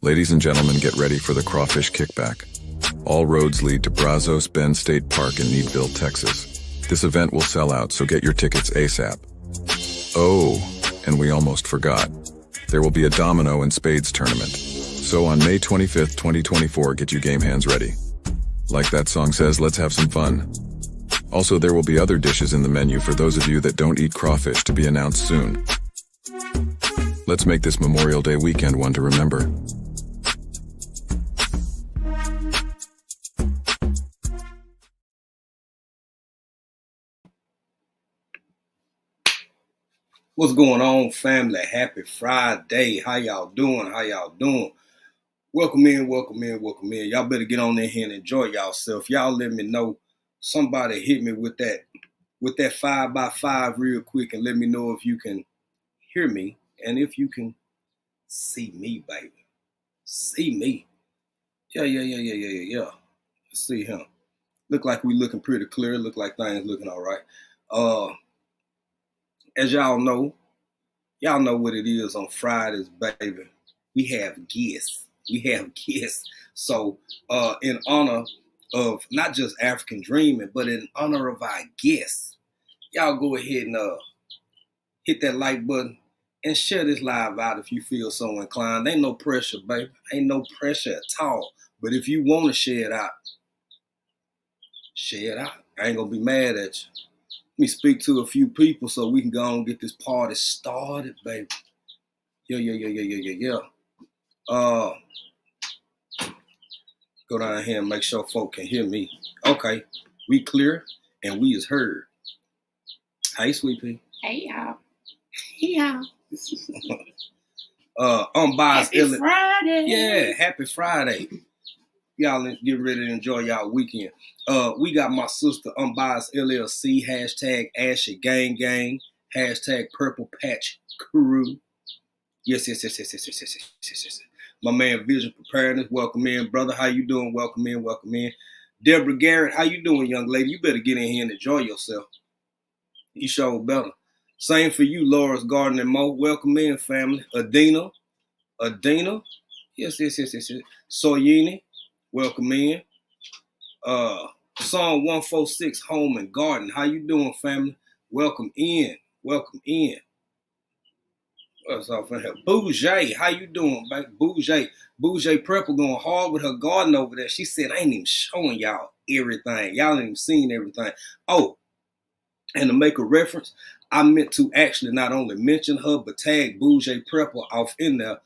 Ladies and gentlemen, get ready for the crawfish kickback. All roads lead to Brazos Bend State Park in Needville, Texas. This event will sell out, so get your tickets ASAP. Oh, and we almost forgot. There will be a domino and spades tournament. So on May 25th, 2024, get your game hands ready. Like that song says, let's have some fun. Also, there will be other dishes in the menu for those of you that don't eat crawfish to be announced soon. Let's make this Memorial Day weekend one to remember. What's going on, family? Happy Friday. How y'all doing? Welcome in. Y'all better get on in here and enjoy yourself. Y'all let me know. Somebody hit me with that 5x5 real quick and let me know if you can hear me and if you can see me, baby. See me. Yeah. Let's see him. Look like we looking pretty clear. Look like things looking all right. As y'all know what it is on Fridays, baby. We have guests. So in honor of not just African Dreaming, but in honor of our guests, y'all go ahead and hit that like button and share this live out if you feel so inclined. Ain't no pressure, baby. Ain't no pressure at all. But if you want to share it out, share it out. I ain't going to be mad at you. Let me speak to a few people so we can go and get this party started, baby. Yeah. Go down here and make sure folk can hear me. Okay, we clear and we is heard. Hey, Sweet Pea. Hey, y'all. Unbiased. Happy Friday. Yeah, happy Friday. Y'all get ready to enjoy y'all weekend. We got my sister Unbiased LLC, hashtag Ashy Gang Gang, hashtag Purple Patch Crew. Yes. My man Vision Preparedness, welcome in, brother. How you doing? Welcome in. Deborah Garrett, how you doing, young lady? You better get in here and enjoy yourself. You sure better. Same for you, Laura's Garden and Mo. Welcome in, family. Adina. Yes. Soyini, welcome in. Song 146, Home and Garden. How you doing, family? Welcome in. What's up in here? Bougie, how you doing, baby? Bougie Prepper going hard with her garden over there. She said, I ain't even showing y'all everything. Y'all ain't even seen everything. Oh, and to make a reference, I meant to actually not only mention her, but tag Bougie Prepper off in there.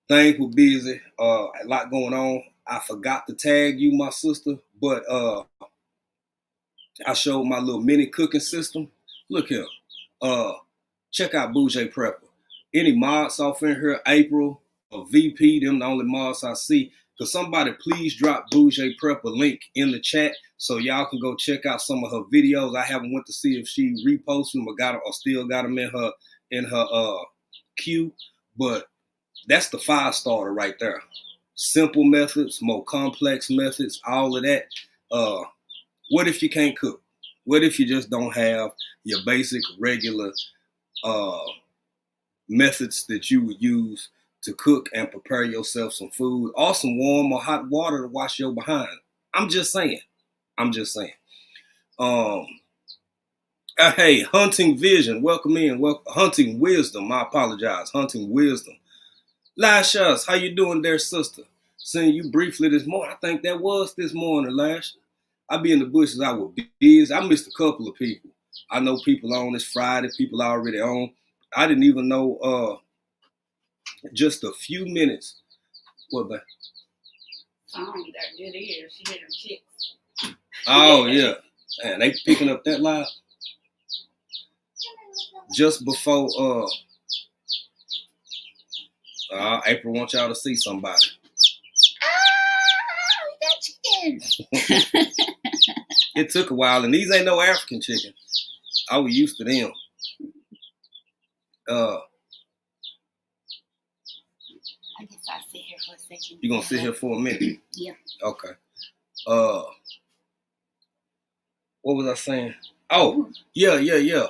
Things were busy, a lot going on. I forgot to tag you, my sister, but I showed my little mini cooking system. Look here. Check out Bougie Prepper. Any mods off in here, April or VP, them the only mods I see. Could somebody please drop Bougie Prepper link in the chat so y'all can go check out some of her videos. I haven't went to see if she reposted them or still got them in her queue, but that's the 5-starter right there. Simple methods, more complex methods, all of that. What if you can't cook? What if you just don't have your basic regular methods that you would use to cook and prepare yourself some food or some warm or hot water to wash your behind? I'm just saying. Hey, Hunting Vision, welcome in. Hunting Wisdom, I apologize. Hunting Wisdom. Lashas, how you doing there, sister? Seeing you briefly this morning. I think that was this morning, Lash. I be in the bushes. I was busy. I missed a couple of people. I know people on this Friday. People already on. I didn't even know just a few minutes. What, babe? Got good ears. She hear them chicks. Oh, yeah. Man, they picking up that loud. Just before April wants y'all to see somebody. Oh, we got chickens. It took a while, and these ain't no African chicken. I was used to them. I guess I'll sit here for a second. You gonna sit here for a minute? Yeah. Okay. What was I saying? Oh, yeah.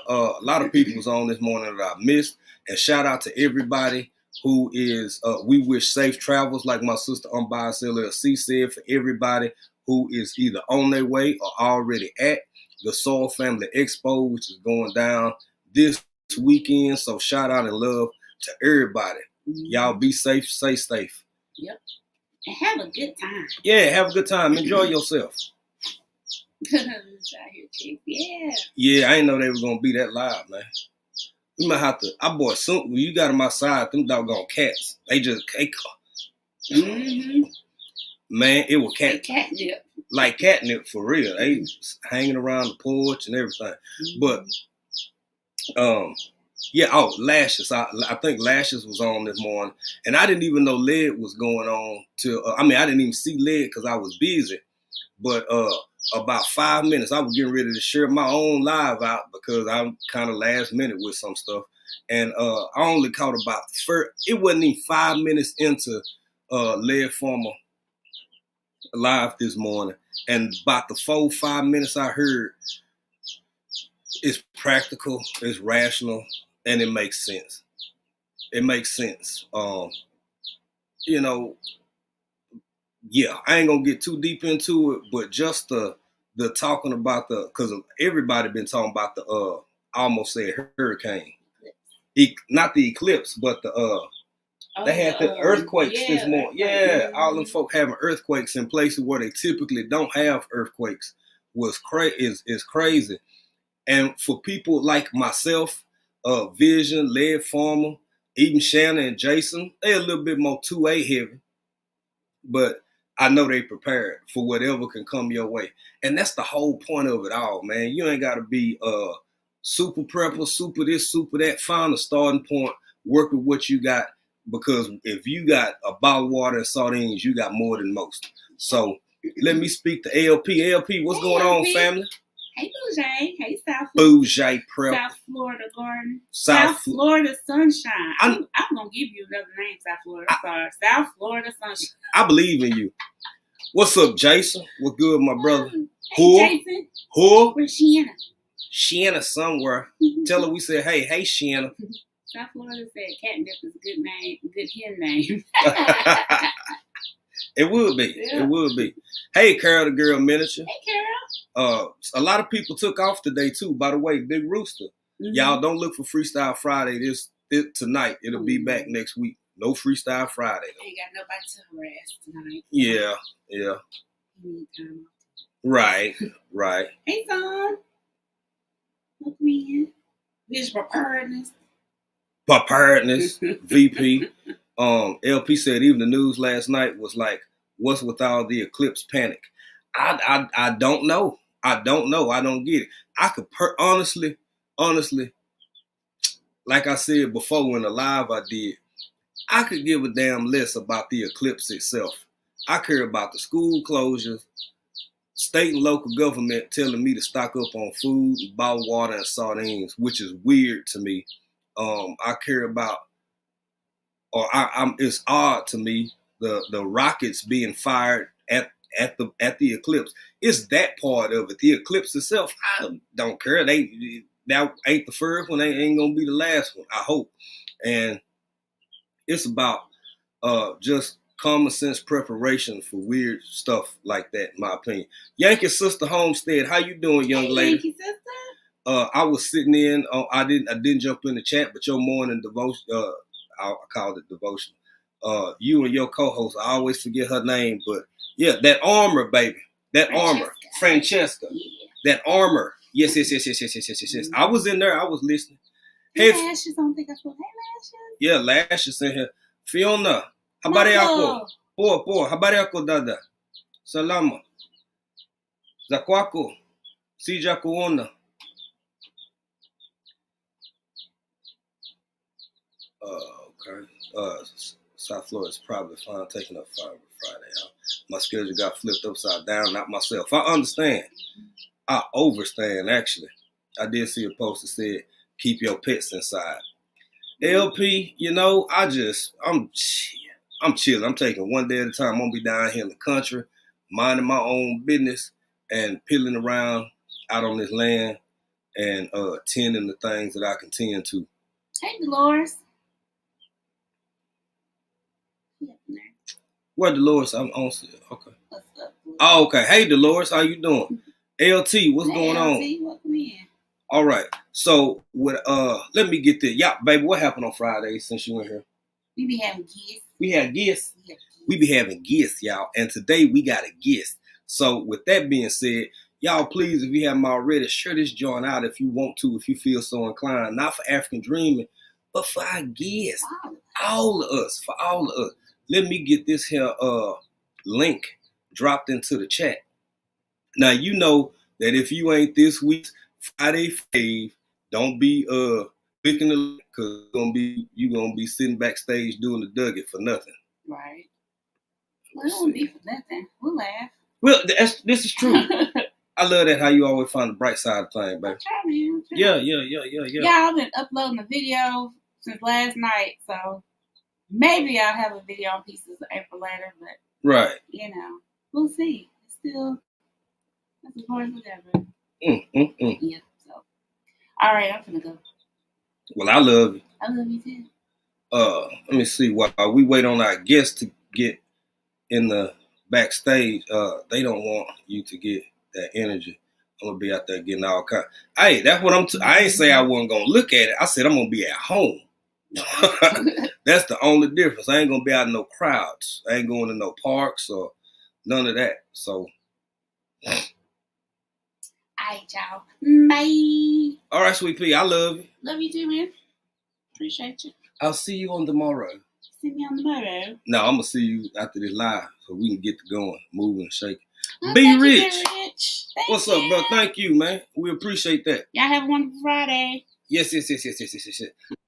A lot of people was on this morning that I missed. And shout out to everybody who is, we wish safe travels, like my sister Unbiased LLC said, for everybody who is either on their way or already at the Soul Family Expo, which is going down this weekend. So shout out and love to everybody. Y'all be safe, stay safe. Yep. And have a good time. Yeah, have a good time. Enjoy yourself. Yeah. Yeah, I didn't know they were gonna be that loud, man. We might have to. I bought some. When you got them outside, them doggone cats. They just man, it was Catnip. like catnip for real. They was hanging around the porch and everything. But yeah. Oh, Lashes. I think Lashes was on this morning, and I didn't even know Led was going on till. I didn't even see Led because I was busy. But about 5 minutes, I was getting ready to share my own live out because I'm kind of last minute with some stuff. And I only caught about the first, it wasn't even 5 minutes into Led Farmer live this morning. And about the 4-5 minutes I heard, it's practical, it's rational, and it makes sense. It makes sense. You know, yeah, I ain't gonna get too deep into it, but just the talking about because everybody been talking about the I almost said hurricane, not the eclipse, but they had the earthquakes this morning. Yeah, all them folk having earthquakes in places where they typically don't have earthquakes is crazy. And for people like myself, Vision, Led Farmer, even Shannon and Jason, they a little bit more 2A heavy, but I know they prepared for whatever can come your way. And that's the whole point of it all, man. You ain't got to be super prepper, super this, super that. Find a starting point, work with what you got, because if you got a bottle of water and sardines, you got more than most. So let me speak to LP. LP, what's going on, family? Hey, Bougie. Hey, South Florida. Bougie Prep. South Florida Garden. South Florida Sunshine. I'm going to give you another name, South Florida. Sorry. South Florida Sunshine. I believe in you. What's up, Jason? What good, my brother? Hey, Jason. Who? Where's Shanna? Shanna somewhere. Tell her we said, hey, Shanna. South Florida said catnip is a good name, good hen name. It would be. Yeah. It would be. Hey, Carol the Girl Miniature. Hey, Carol. A lot of people took off today, too. By the way, Big Rooster. Mm-hmm. Y'all don't look for Freestyle Friday tonight. It'll be back next week. No Freestyle Friday. Ain't got nobody to harass tonight. Yeah. You need time off. Right. Hey, son. Look me in. This preparedness. VP. LP said even the news last night was like, what's with all the eclipse panic? I don't know. I don't get it. I could honestly, like I said before in the live I did, I could give a damn less about the eclipse itself. I care about the school closures, state and local government telling me to stock up on food, bottled water, and sardines, which is weird to me. I care about, it's odd to me, the rockets being fired at the eclipse. It's that part of it. The eclipse itself, I don't care. That ain't the first one. They ain't gonna be the last one, I hope. And it's about just common sense preparation for weird stuff like that, in my opinion. Yankee Sister Homestead, how you doing, young lady? Yankee Sister. I was sitting in. I didn't jump in the chat, but your morning devotion. I called it devotion. You and your co-host, I always forget her name, but yeah, that armor, baby, Francesca, yeah. That armor. Yes. I was in there. I was listening. Hey, Lashes, I don't think I spoke. Hey, Lashes. Yeah, Lashes in here. Fiona, habari yako? Poa, habari yako dada? Salama. Za kwako? Sija kuona. Okay. South Florida is probably fine taking up Friday. My schedule got flipped upside down, not myself. I understand. I overstand, actually. I did see a post that said, keep your pets inside. LP, I'm chilling. I'm taking one day at a time. I'm going to be down here in the country, minding my own business and peeling around out on this land and tending the things that I can tend to. Hey, Dolores. Where Dolores? I'm on. Okay. What's up? Oh, okay. Hey, Dolores, how you doing? LT, what's going on? Welcome in. All right. So with let me get this. Yeah, baby, what happened on Friday since you were here? We be having guests. We had guests. We be having guests, y'all. And today we got a guest. So with that being said, y'all please, if you haven't already, share this joint out if you want to, if you feel so inclined. Not for African Dreaming, but for our guests. All of us. For all of us. Let me get this here link dropped into the chat. Now you know that if you ain't this week's Friday Favz, don't be clicking the link because you gonna be sitting backstage doing the Dougie for nothing. Right. Well, it won't be for nothing. We'll laugh. Well, this is true. I love that how you always find the bright side of things, baby. Yeah. Yeah, I've been uploading a video since last night, so maybe I'll have a video on Pieces of April later, but right. You know, we'll see. It's still that's as far as whatever. Yeah. So, all right, I'm gonna go. Well, I love you. I love you too. Let me see. While we wait on our guests to get in the backstage, they don't want you to get that energy. I'm gonna be out there getting all kind. Hey, that's what I ain't say I wasn't gonna look at it. I said I'm gonna be at home. That's the only difference. I ain't gonna be out in no crowds. I ain't going to no parks or none of that. So, all right, y'all. Bye. All right, Sweet Pea. I love you. Love you too, man. Appreciate you. I'll see you on tomorrow. See me on tomorrow. No, I'm gonna see you after this live so we can get to going, moving, shaking. Well, be rich. What's up, bro? Thank you, man. We appreciate that. Y'all have a wonderful Friday. Yes.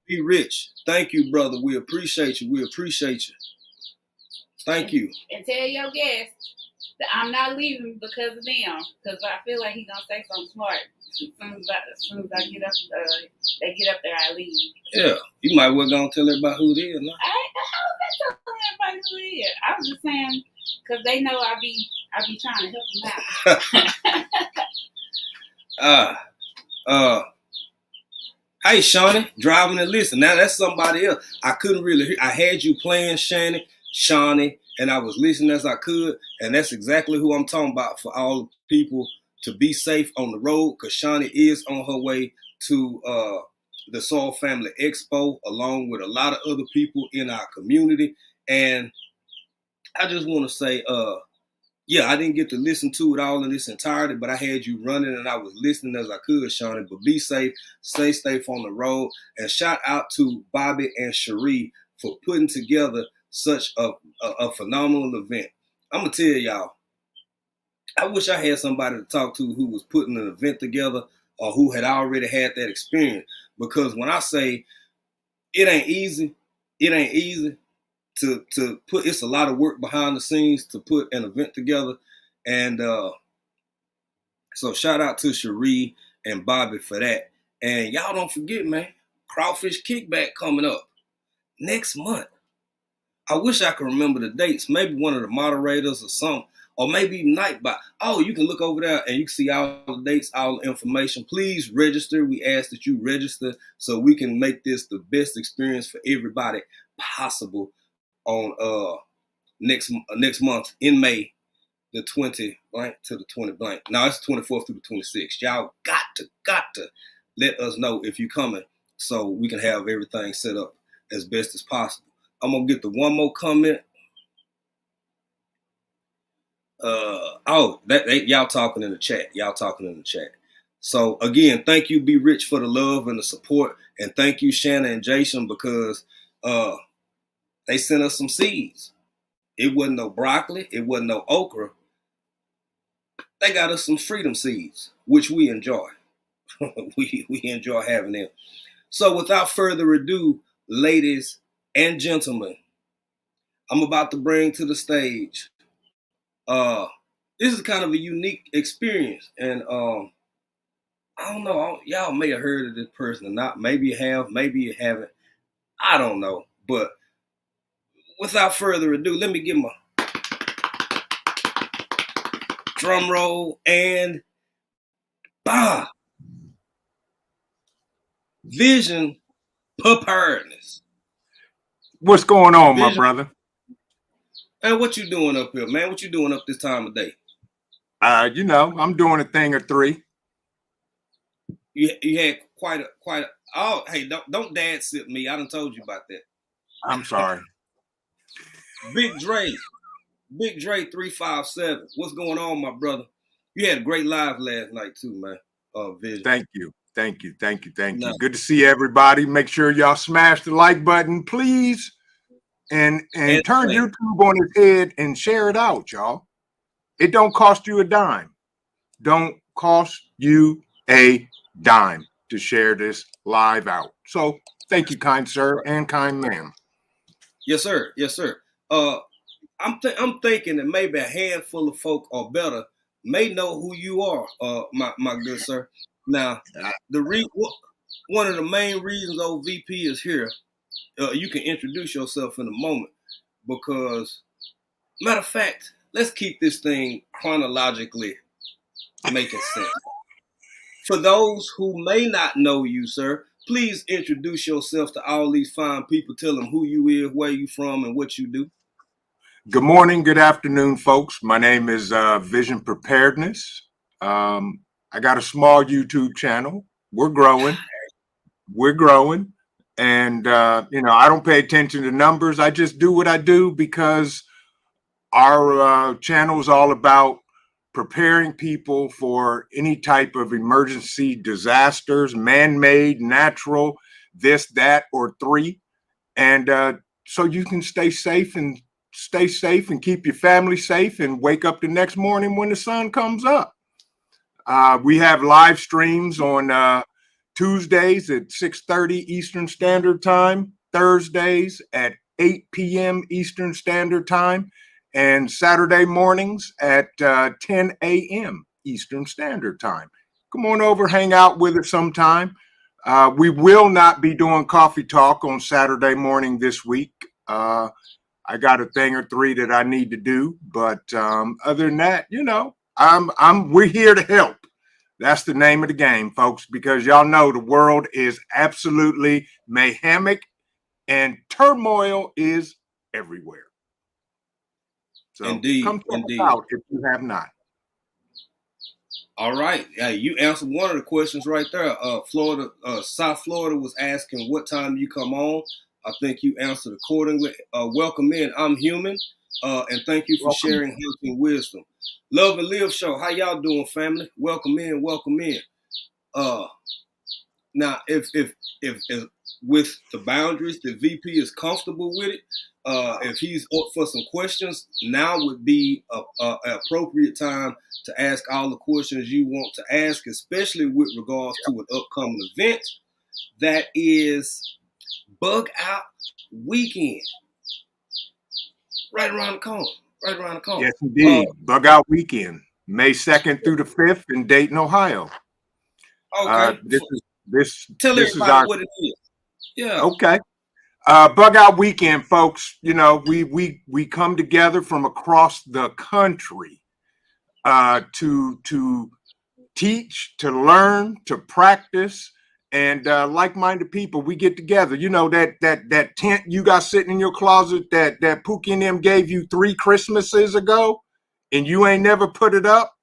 Be rich. Thank you, brother. We appreciate you. Thank you. And tell your guests that I'm not leaving because of them. Because I feel like he's gonna say something smart. As soon as I get up, they get up there, I leave. Yeah, you might well gonna tell everybody who it is. No? How is that telling everybody who it is? I was just saying because they know I be trying to help them out. Hey, Shawnee, driving and listen. Now that's somebody else. I couldn't really hear. I had you playing Shawnee, and I was listening as I could, and that's exactly who I'm talking about for all people to be safe on the road, because Shawnee is on her way to the Soul Family Expo, along with a lot of other people in our community. And I just want to say, I didn't get to listen to it all in its entirety, but I had you running and I was listening as I could, Shawnee. But be safe, stay safe on the road. And shout out to Bobby and Cherie for putting together such a phenomenal event. I'm going to tell y'all, I wish I had somebody to talk to who was putting an event together or who had already had that experience. Because when I say it ain't easy to put, it's a lot of work behind the scenes to put an event together. And so shout out to Cherie and Bobby for that. And y'all don't forget, man, Crawfish Kickback coming up next month. I wish I could remember the dates. Maybe one of the moderators or something, or maybe even Nightbot. Oh, you can look over there and you can see all the dates, all the information. Please register. We ask that you register so we can make this the best experience for everybody possible on next month in May, the 20 blank to the 20 blank. Now it's 24th through the 26th. Y'all got to let us know if you're coming so we can have everything set up as best as possible. I'm gonna get the one more comment. Y'all talking in the chat. So again, thank you, Be Rich, for the love and the support, and thank you, Shanna and Jason, because they sent us some seeds. It wasn't no broccoli, it wasn't no okra. They got us some freedom seeds, which we enjoy. we enjoy having them. So without further ado, ladies and gentlemen, I'm about to bring to the stage. This is kind of a unique experience, and I don't know. Y'all may have heard of this person or not. Maybe you have, maybe you haven't. I don't know. But without further ado, let me get my drum roll and Vision Preparedness. What's going on, my brother? And what you doing up here, man? What you doing up this time of day? I'm doing a thing or three. You had quite a. Oh, hey, don't dad sip me. I done told you about that. I'm sorry. Big Dre 357. What's going on, my brother? You had a great live last night too, man. Vision. Thank you. No. Good to see everybody. Make sure y'all smash the like button, please. And turn YouTube on its head and share it out, y'all. It don't cost you a dime. Don't cost you a dime to share this live out. So thank you, kind sir and kind ma'am. Yes, sir. Yes, sir. I'm thinking that maybe a handful of folk or better may know who you are, my good sir. Now, one of the main reasons old VP is here, you can introduce yourself in a moment, because matter of fact, let's keep this thing chronologically making sense. For those who may not know you, sir, please introduce yourself to all these fine people. Tell them who you is, where you from, and what you do. Good morning, good afternoon, folks. My name is Vision Preparedness. I got a small YouTube channel. We're growing. And, I don't pay attention to numbers. I just do what I do because our channel is all about preparing people for any type of emergency disasters, man-made, natural, this, that, or three. And so you can stay safe and keep your family safe and wake up the next morning when the sun comes up. We have live streams on Tuesdays at 6:30 Eastern Standard Time, Thursdays at 8 p.m. Eastern Standard Time, and Saturday mornings at 10 a.m. Eastern Standard Time. Come on over, hang out with us sometime. We will not be doing coffee talk on Saturday morning this week. I got a thing or three that I need to do, but other than that, we're here to help. That's the name of the game, folks, because y'all know the world is absolutely mayhemic and turmoil is everywhere. So indeed, come check us out if you have not. All right. You answered one of the questions right there. South Florida was asking what time you come on. I think you answered accordingly. Welcome in. I'm Human. And thank you for sharing health and wisdom. Love and Live Show. How y'all doing, family? Welcome in. Now, if with the boundaries, the VP is comfortable with it. If he's up for some questions, now would be an appropriate time to ask all the questions you want to ask, especially with regards to an upcoming event that is Bug Out Weekend. Right around the corner. Yes, indeed. Bug Out Weekend, May 2nd through the 5th in Dayton, Ohio. Okay. Tell everybody what it is. Yeah. Okay. Bug Out Weekend, folks. We come together from across the country to teach, to learn, to practice, and like-minded people. We get together. That tent you got sitting in your closet that Pookie and them gave you 3 Christmases ago, and you ain't never put it up.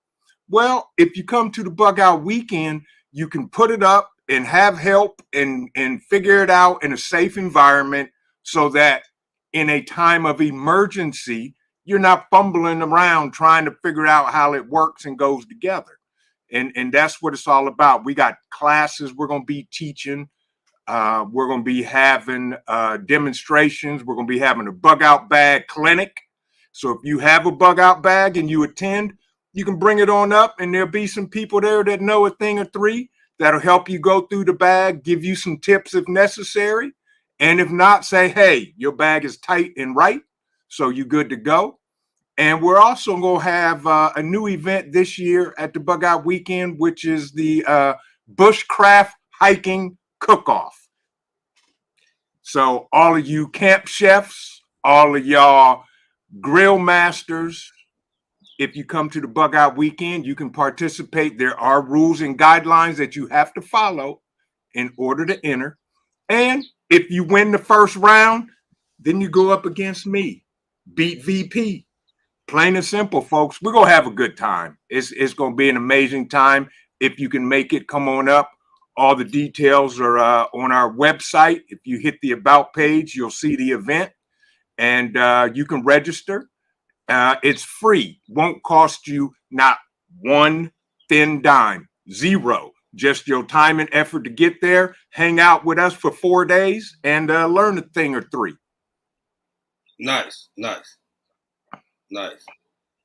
Well, if you come to the Bug Out Weekend, you can put it up and have help and figure it out in a safe environment, so that in a time of emergency, you're not fumbling around trying to figure out how it works and goes together. And that's what it's all about. We got classes we're going to be teaching. We're going to be having demonstrations. We're going to be having a bug out bag clinic. So if you have a bug out bag and you attend, you can bring it on up, and there'll be some people there that know a thing or three that'll help you go through the bag, give you some tips if necessary. And if not, say, hey, your bag is tight and right, so you're good to go. And we're also going to have a new event this year at the Bug Out Weekend, which is the Bushcraft Hiking Cook-Off. So all of you camp chefs, all of y'all grill masters, if you come to the Bug Out Weekend, you can participate. There are rules and guidelines that you have to follow in order to enter. And if you win the first round, then you go up against me. beat VP. Plain and simple, folks. We're gonna have a good time. It's gonna be an amazing time. If you can make it, come on up. All the details are on our website. If you hit the About page, you'll see the event, and you can register. It's free. Won't cost you not one thin dime. Zero. Just your time and effort to get there, hang out with us for 4 days, and learn a thing or three. Nice.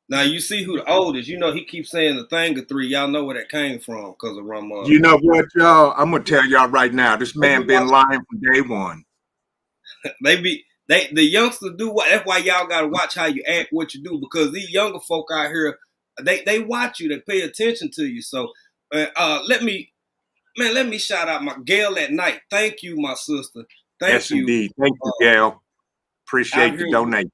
Now you see who the oldest. You know he keeps saying the thing of three. Y'all know where that came from because of Ramon. You know what, y'all? I'm gonna tell y'all right now. This man been lying from day one. The youngsters do what. That's why y'all gotta watch how you act, what you do, because these younger folk out here, they watch you, they pay attention to you. So let me shout out my Gail at night. Thank you, my sister. Yes, indeed. Thank you, Gail. Appreciate the donation.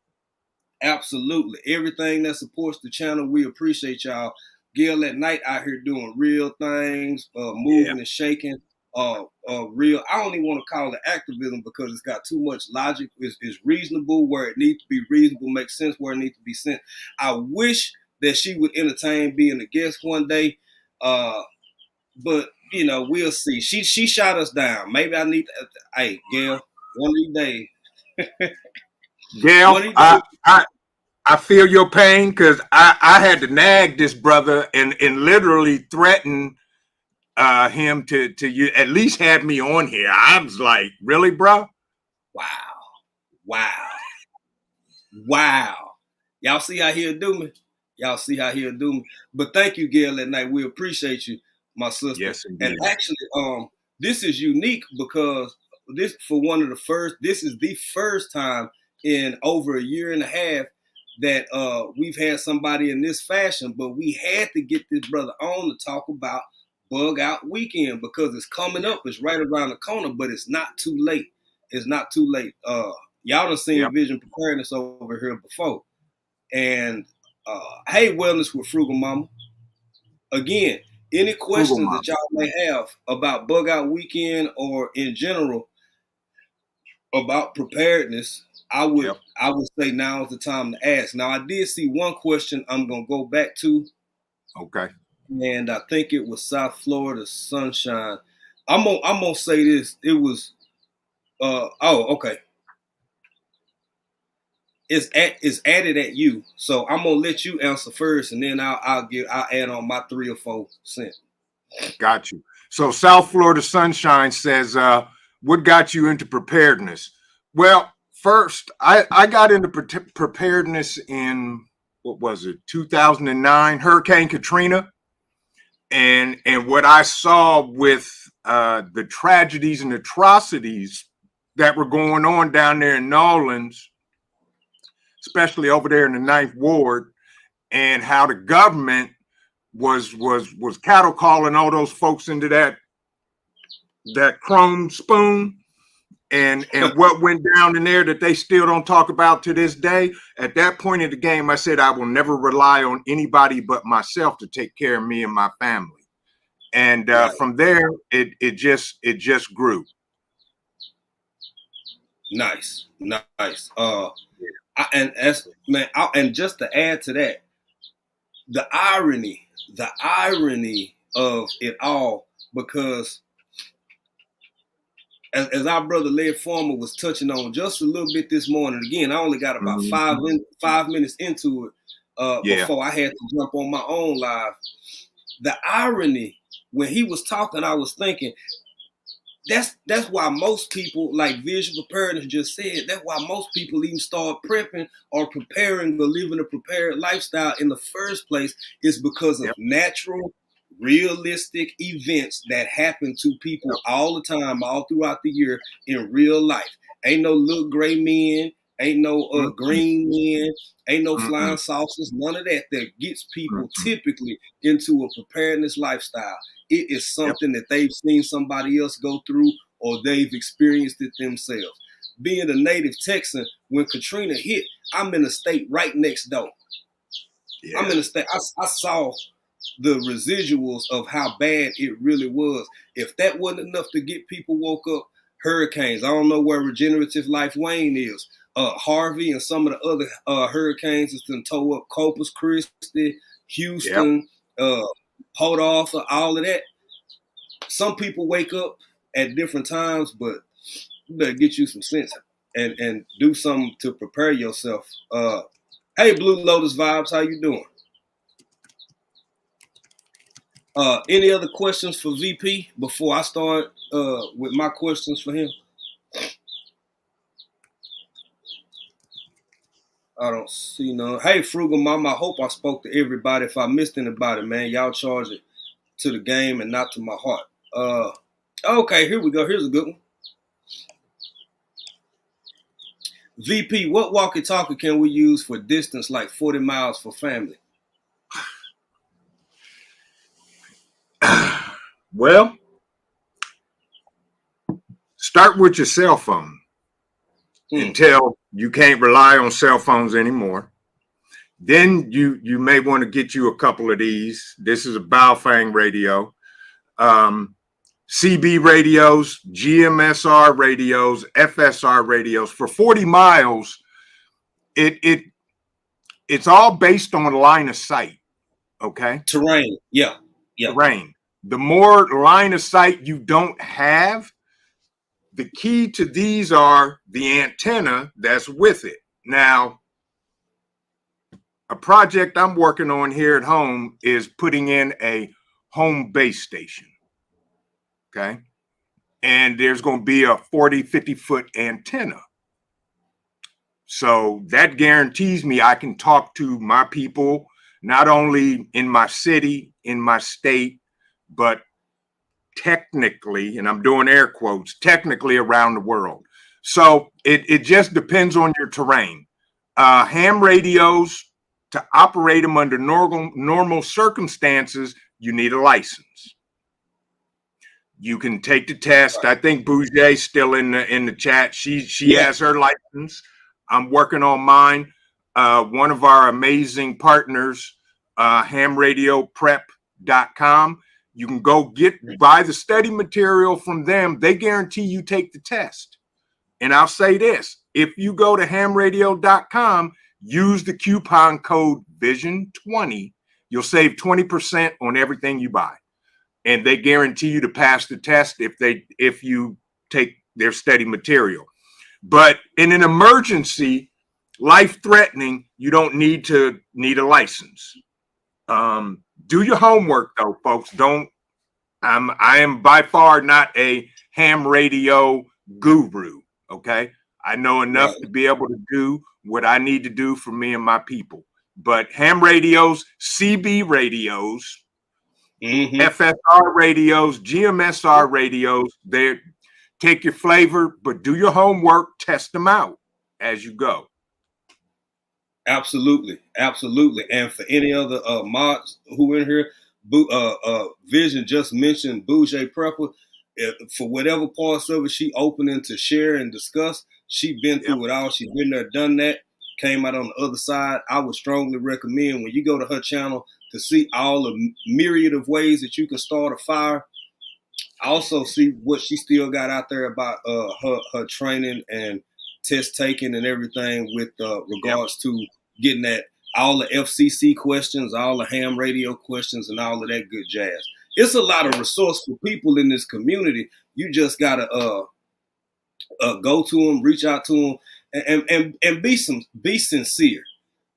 Absolutely. Everything that supports the channel, we appreciate y'all. Gail at night out here doing real things, moving and shaking. Real. I don't even want to call it activism because it's got too much logic. It's reasonable where it needs to be reasonable, makes sense where it needs to be sense. I wish that she would entertain being a guest one day, but you know we'll see. She shot us down. Maybe I need to. Hey, Gail, one of these days. Gail, I feel your pain because I had to nag this brother and literally threaten him to you at least have me on here. I was like, really, bro? Wow. Y'all see how he'll do me? But thank you, Gail, at night. We appreciate you, my sister. Yes, indeed. And actually, this is unique because this is the first time in over a year and a half that we've had somebody in this fashion, but we had to get this brother on to talk about Bug Out Weekend because it's coming up. It's right around the corner, but it's not too late. Y'all done seen Vision Preparedness over here before. And hey, Wellness with Frugal Mama. Again, any questions that y'all may have about Bug Out Weekend or in general about preparedness, I would say now is the time to ask. Now, I did see one question I'm going to go back to. Okay. And I think it was South Florida Sunshine. I'm gonna say this. It was okay. It's added at you. So I'm gonna let you answer first, and then I'll add on my 3 or 4 cents. Got you. So South Florida Sunshine says, what got you into preparedness? Well, first, I got into preparedness in, 2009, Hurricane Katrina. And what I saw with the tragedies and atrocities that were going on down there in New Orleans, especially over there in the 9th Ward, and how the government was cattle calling all those folks into that chrome spoon, and what went down in there that they still don't talk about to this day. At that point in the game, I said I will never rely on anybody but myself to take care of me and my family. And from there, it just grew. Nice. And just to add to that, the irony of it all, because as our brother Led Farmer was touching on just a little bit this morning, again, I only got about 5 minutes into it before I had to jump on my own live. The irony, when he was talking, I was thinking, that's why most people, like Vision Preparedness just said, that's why most people even start prepping or preparing or living a prepared lifestyle in the first place, is because of natural, realistic events that happen to people all the time, all throughout the year in real life. Ain't no little gray men, ain't no green men, ain't no flying saucers, none of that gets people typically into a preparedness lifestyle. It is something that they've seen somebody else go through or they've experienced it themselves. Being a native Texan, when Katrina hit, I'm in a state right next door. Yeah. I'm in a state, I saw the residuals of how bad it really was. If that wasn't enough to get people woke up, hurricanes. I don't know where Regenerative Life Wayne is. Harvey and some of the other hurricanes that's been tore up Corpus Christi, Houston, Port Arthur, all of that. Some people wake up at different times, but you better get you some sense and do something to prepare yourself. Hey, Blue Lotus Vibes, how you doing? Any other questions for VP before I start with my questions for him? I don't see none. Hey, Frugal Mama, I hope I spoke to everybody. If I missed anybody, man, y'all charge it to the game and not to my heart. Okay, here we go. Here's a good one. VP, what walkie-talkie can we use for distance like 40 miles for family? Well, start with your cell phone until you can't rely on cell phones anymore. Then you may want to get you a couple of these. This is a Baofeng radio, CB radios, GMSR radios, FSR radios. For 40 miles, it's all based on line of sight. Okay. Terrain. Yeah. Terrain. The more line of sight you don't have, the key to these are the antenna that's with it. Now, a project I'm working on here at home is putting in a home base station. Okay. And there's going to be a 40, 50-foot antenna. So that guarantees me I can talk to my people, not only in my city, in my state, but technically, and I'm doing air quotes, technically around the world. So it just depends on your terrain. Ham radios, to operate them under normal circumstances, you need a license. You can take the test. I think Bouget's still in the chat. She has her license. I'm working on mine. One of our amazing partners, hamradioprep.com. You can go buy the study material from them. They guarantee you take the test. And I'll say this, if you go to hamradio.com, use the coupon code VISION20, you'll save 20% on everything you buy. And they guarantee you to pass the test if you take their study material. But in an emergency, life-threatening, you don't need a license. Do your homework though, folks. I am by far not a ham radio guru. Okay. I know enough to be able to do what I need to do for me and my people. But ham radios, CB radios, FSR radios, GMSR radios, they take your flavor, but do your homework, test them out as you go. Absolutely. And for any other mods who in here, Vision just mentioned Bouget Prepper. For whatever parts of it she opening to share and discuss, she been through it all. She's been there, done that, came out on the other side. I would strongly recommend when you go to her channel to see all the myriad of ways that you can start a fire. Also see what she still got out there about her training and test taking and everything with regards to getting that all the FCC questions, all the ham radio questions, and all of that good jazz. It's a lot of resourceful people in this community. You just gotta go to them, reach out to them, and be sincere,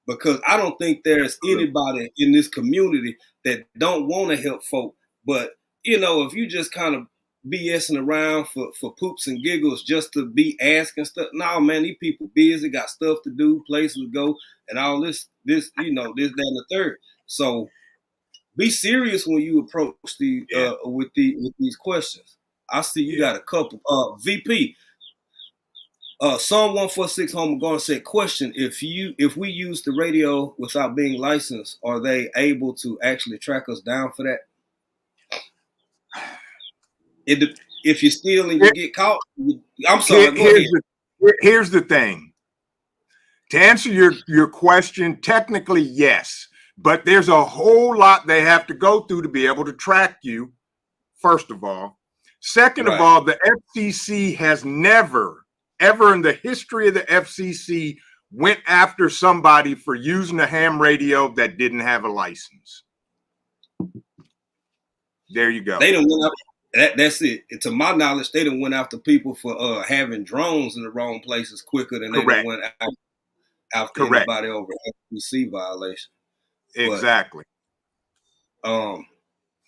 because I don't think there's anybody in this community that don't want to help folk. But you know, if you just kind of BSing around for poops and giggles just to be asking stuff, no man, these people busy, got stuff to do, places to go, and all this, that, and the third. So be serious when you approach with these questions. I see you got a couple. VP, Psalm 146 Homer Garden said, question, if we use the radio without being licensed, are they able to actually track us down for that? If you steal and you get caught, I'm sorry. Here's the thing. To answer your question, technically, yes. But there's a whole lot they have to go through to be able to track you, first of all. Second of all, the FCC has never, ever in the history of the FCC went after somebody for using a ham radio that didn't have a license. There you go. They done went after, that's it. And to my knowledge, they done went after people for having drones in the wrong places quicker than they done went after anybody over FCC violation. Exactly. But,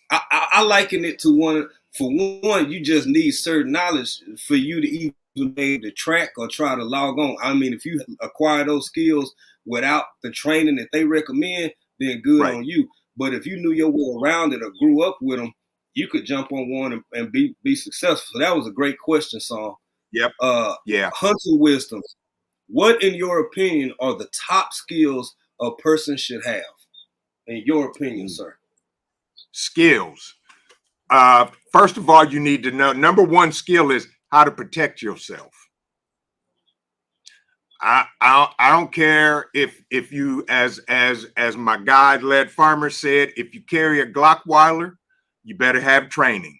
I liken it to one. For one, you just need certain knowledge for you to even be able to track or try to log on. I mean, if you acquire those skills without the training that they recommend, then good on you. But if you knew your way around it or grew up with them, you could jump on one and be successful. So that was a great question, Saul. Yep. Hunting wisdom. What, in your opinion, are the top skills a person should have? In your opinion, sir? Skills. First of all, you need to know, number one skill is how to protect yourself. I don't care if you, as my guide led farmer said, if you carry a Glockweiler, you better have training.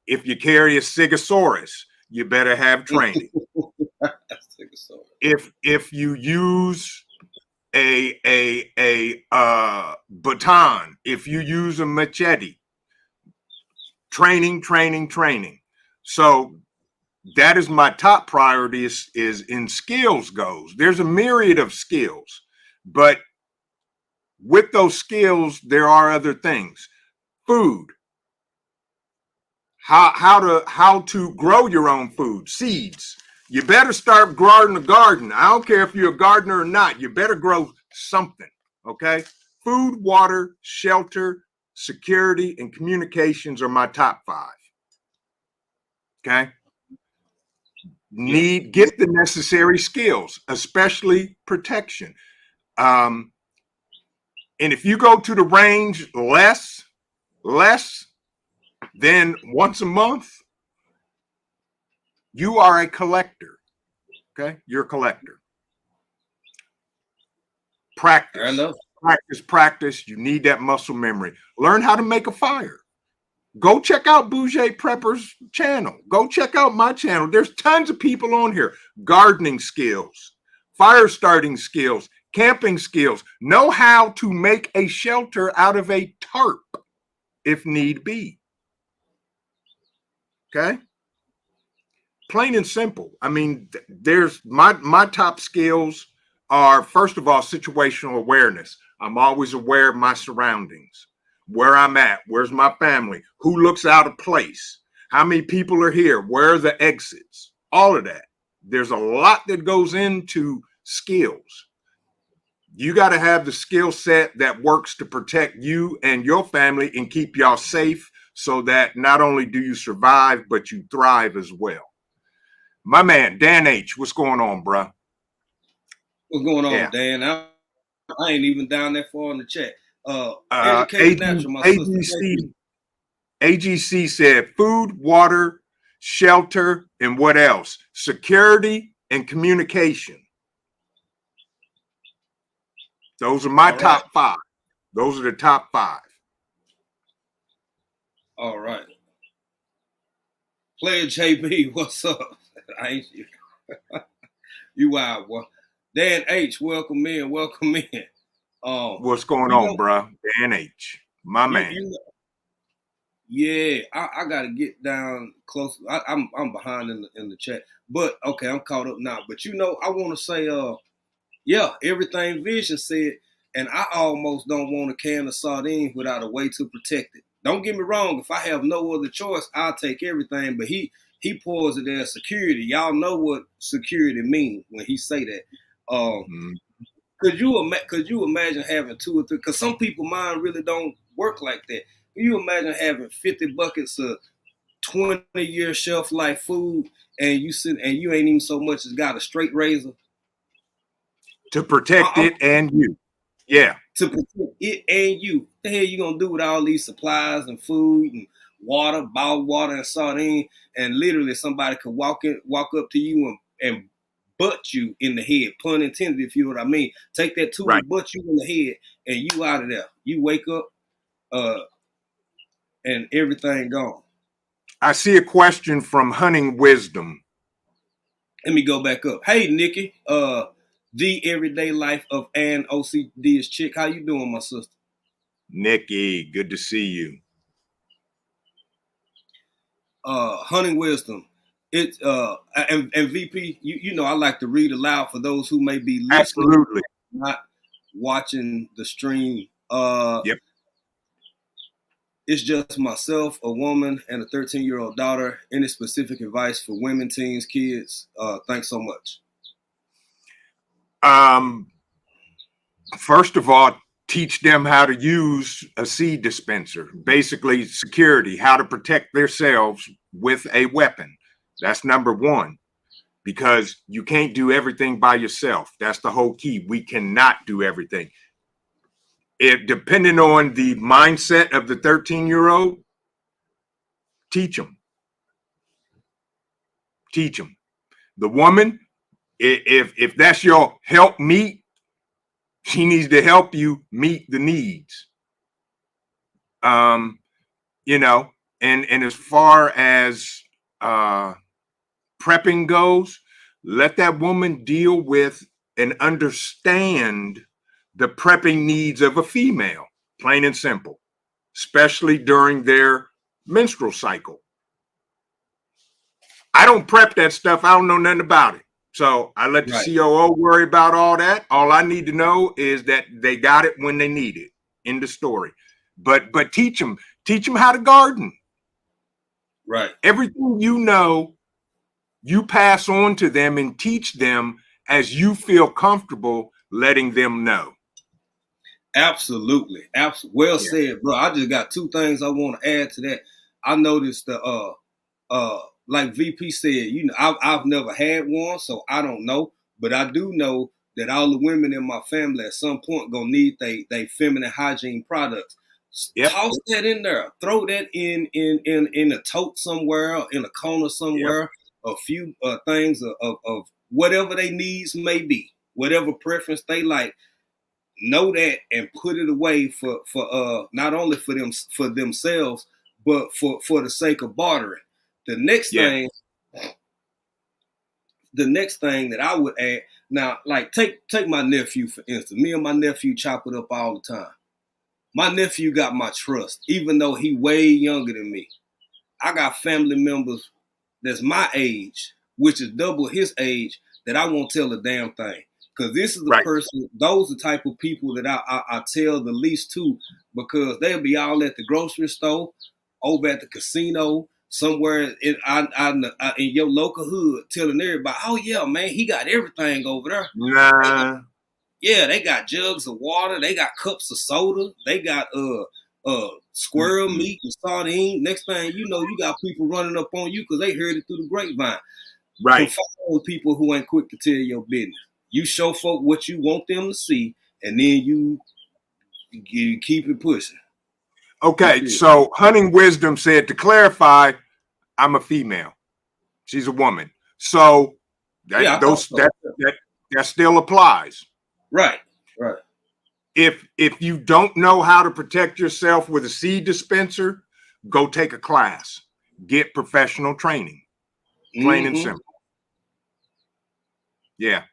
If you carry a Sigosaurus, you better have training. If you use a baton, if you use a machete, training. So that is my top priority is in skills goes. There's a myriad of skills, but with those skills, there are other things. Food. How to grow your own food, seeds. You better start growing a garden. I don't care if you're a gardener or not. You better grow something, okay? Food, water, shelter, security, and communications are my top 5. Okay? Get the necessary skills, especially protection. And if you go to the range less than once a month, you are a collector. Okay? You're a collector. Practice. You need that muscle memory. Learn how to make a fire. Go check out Bouger Prepper's channel. Go check out my channel. There's tons of people on here. Gardening skills, fire starting skills, camping skills. Know how to make a shelter out of a tarp if need be. Okay? Plain and simple. I mean, there's my top skills are, first of all, situational awareness. I'm always aware of my surroundings, where I'm at, where's my family, who looks out of place, how many people are here, where are the exits, all of that. There's a lot that goes into skills. You got to have the skill set that works to protect you and your family and keep y'all safe so that not only do you survive, but you thrive as well. My man, Dan H., what's going on, bro? What's going on, Dan? I ain't even down that far in the chat. AGC said food, water, shelter, and what else? Security and communication. Those are my top 5. Those are the top 5. All right. Player JB, what's up? I ain't you. You wild, boy. Dan H, welcome in. What's going on, bro? Dan H, my man. I gotta get down close. I'm behind in the chat, but okay, I'm caught up now. But I want to say, everything Vision said, and I almost don't want a can of sardines without a way to protect it. Don't get me wrong. If I have no other choice, I'll take everything. But he pours it as security. Y'all know what security means when he say that. Could you imagine having 2 or 3? Because some people mind really don't work like that. Can you imagine having 50 buckets of 20-year shelf life food and you ain't even so much as got a straight razor to protect it and you? Yeah, to protect it and you. What the hell you gonna do with all these supplies and food and water, bottled water and sardine, and literally somebody could walk up to you and butt you in the head, pun intended, if you know what I mean. Take that tool and butt you in the head, and you out of there. You wake up, and everything gone. I see a question from Hunting Wisdom. Let me go back up. Hey, Nikki. The everyday life of an OCD is chick. How you doing, my sister? Nikki, good to see you. Hunting wisdom. It and VP, you know I like to read aloud for those who may be listening, Absolutely. not watching the stream. Yep. It's just myself, a woman, and a 13-year-old daughter. Any specific advice for women, teens, kids? Thanks so much. First of all, teach them how to use a seed dispenser, basically security, how to protect themselves with a weapon. That's number one, because you can't do everything by yourself. That's the whole key. We cannot do everything. If depending on the mindset of the 13-year-old, teach them. Teach them. The woman, if that's your help meet, she needs to help you meet the needs. You know, and as far as prepping goes, let that woman deal with and understand the prepping needs of a female, plain and simple, especially during their menstrual cycle. I don't prep that stuff. I don't know nothing about it. So I let the COO worry about all that. All I need to know is that they got it when they need it. In the story. But teach them how to garden. Right. Everything you know, you pass on to them and teach them as you feel comfortable letting them know. Absolutely. Well said, bro. I just got two things I want to add to that. I noticed like VP said, you know, I've never had one, so I don't know. But I do know that all the women in my family at some point gonna need they feminine hygiene products. Toss that in there. Throw that in a tote somewhere, in a corner somewhere. A few things of whatever they needs may be, whatever preference they like. Know that and put it away for not only for themselves, but for the sake of bartering. The next thing that I would add, now, like take my nephew for instance. Me and my nephew chop it up all the time. My nephew got my trust, even though he way younger than me. I got family members that's my age, which is double his age, that I won't tell a damn thing. Because this is the person, those are the type of people that I tell the least to, because they'll be all at the grocery store, over at the casino, somewhere in your local hood, telling everybody, oh yeah, man, he got everything over there. Nah. Yeah, they got jugs of water, they got cups of soda, they got squirrel meat and sardine. Next thing you know, you got people running up on you because they heard it through the grapevine. Right. Confound people who ain't quick to tell your business. You show folk what you want them to see, and then you keep it pushing. Okay, so Hunting Wisdom said, to clarify, I'm a female. She's a woman. So that still applies. Right. If you don't know how to protect yourself with a seed dispenser, go take a class. Get professional training. Plain and simple. Yeah.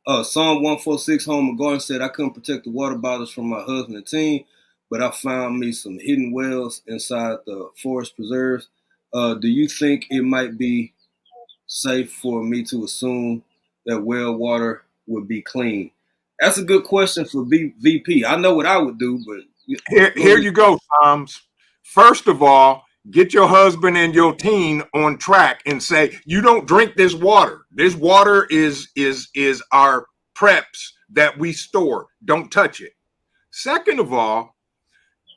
Psalm 146, Homer Garden said, I couldn't protect the water bottles from my husband and team, but I found me some hidden wells inside the forest preserves. Do you think it might be safe for me to assume that well water would be clean? That's a good question for VP. I know what I would do, but here you go, Toms. First of all, get your husband and your teen on track and say, you don't drink this water. This water is our preps that we store. Don't touch it. Second of all,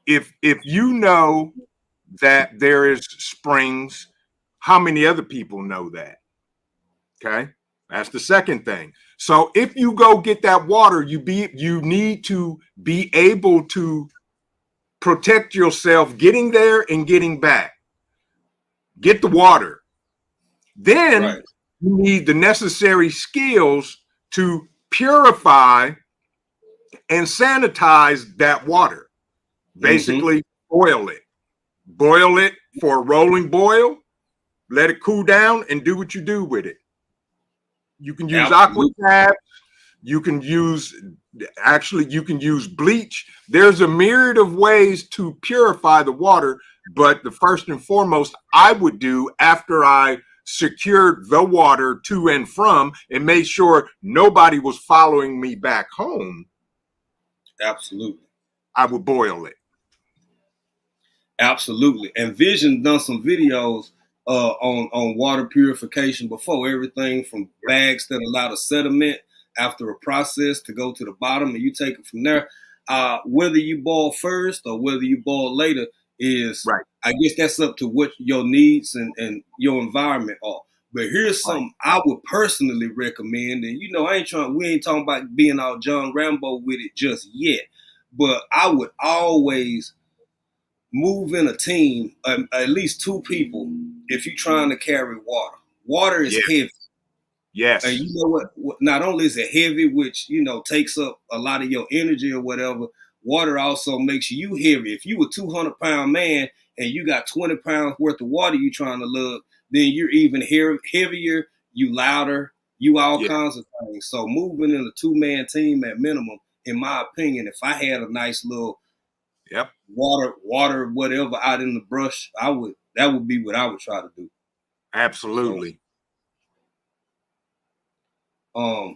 if you know that there is springs, how many other people know that? Okay, that's the second thing. So if you go get that water, you need to be able to protect yourself getting there and getting back. Get the water. Then you need the necessary skills to purify and sanitize that water. Basically, boil it. Boil it for a rolling boil let it cool down, and do what you do with it. You can use Absolutely. aqua tabs. You can use bleach. There's a myriad of ways to purify the water, but the first and foremost I would do after I secured the water to and from and made sure nobody was following me back home, Absolutely. I would boil it. Absolutely. And Vision done some videos on water purification before. Everything from bags that allow the sediment after a process to go to the bottom, and you take it from there. Whether you boil first or whether you boil later is, Right. I guess that's up to what your needs and your environment are. But here's something I would personally recommend, and we ain't talking about being all John Rambo with it just yet. But I would always move in a team, at least 2 people, if you're trying to carry water. Water is heavy. Yes. And you know what? Not only is it heavy, which, takes up a lot of your energy or whatever, water also makes you heavy. If you a 200-pound man and you got 20 pounds worth of water you trying to lug, then you're even heavier, you louder, you all kinds of things. So moving in a 2-man team at minimum, in my opinion, if I had a nice little water, whatever out in the brush, that would be what I would try to do. Absolutely. So,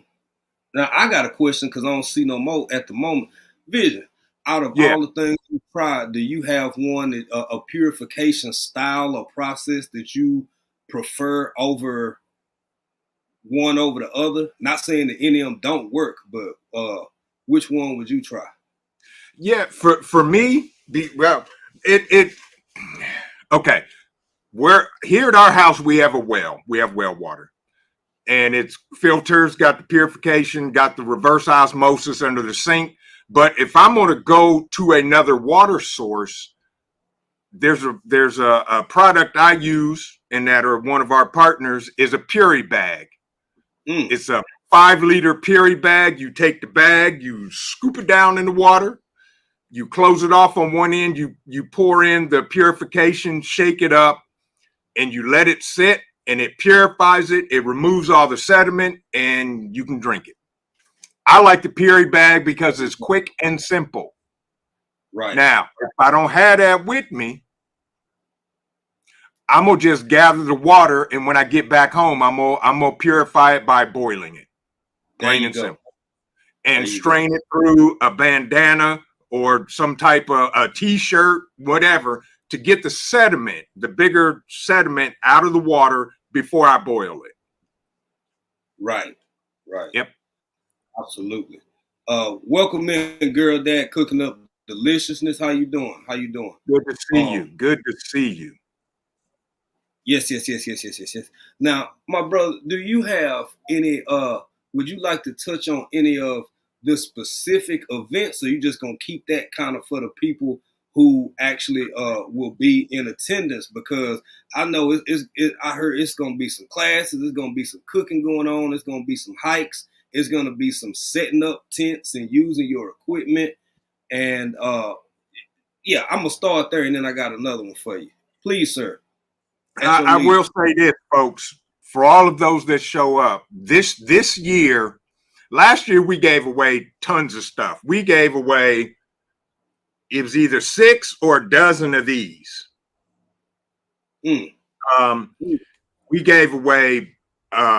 now I got a question because I don't see no more at the moment. Vision, out of all the things you tried, do you have one that a purification style or process that you prefer over the other? Not saying that any of them don't work, but which one would you try? Yeah, for me, okay. We're here at our house. We have a well. We have well water, and it's filters, got the purification, got the reverse osmosis under the sink. But if I'm going to go to another water source, there's a product I use, and that or one of our partners is a Puri bag. It's a 5-liter Puri bag. You take the bag, you scoop it down in the water, you close it off on one end, you pour in the purification, shake it up, and you let it sit, and it purifies it. It removes all the sediment, and you can drink it. I like the Puri bag because it's quick and simple. Right. Now, if I don't have that with me, I'm gonna just gather the water, and when I get back home, I'm gonna purify it by boiling it, plain and simple, and strain it through a bandana or some type of a t-shirt, whatever, to get the sediment, the bigger sediment, out of the water before I boil it. Right. Yep. Absolutely. Welcome in, girl dad, cooking up deliciousness. How you doing? Good to see you. Good to see you. Yes. Now, my brother, do you have any would you like to touch on any of the specific events, or you just gonna keep that kind of for the people who actually will be in attendance? Because I know I heard it's gonna be some classes, there's gonna be some cooking going on, there's gonna be some hikes, it's gonna be some setting up tents and using your equipment. And I'm gonna start there, and then I got another one for you. Please, sir. I will say this, folks, for all of those that show up this year. Last year we gave away tons of stuff. We gave away, it was either 6 or a dozen of these. We gave away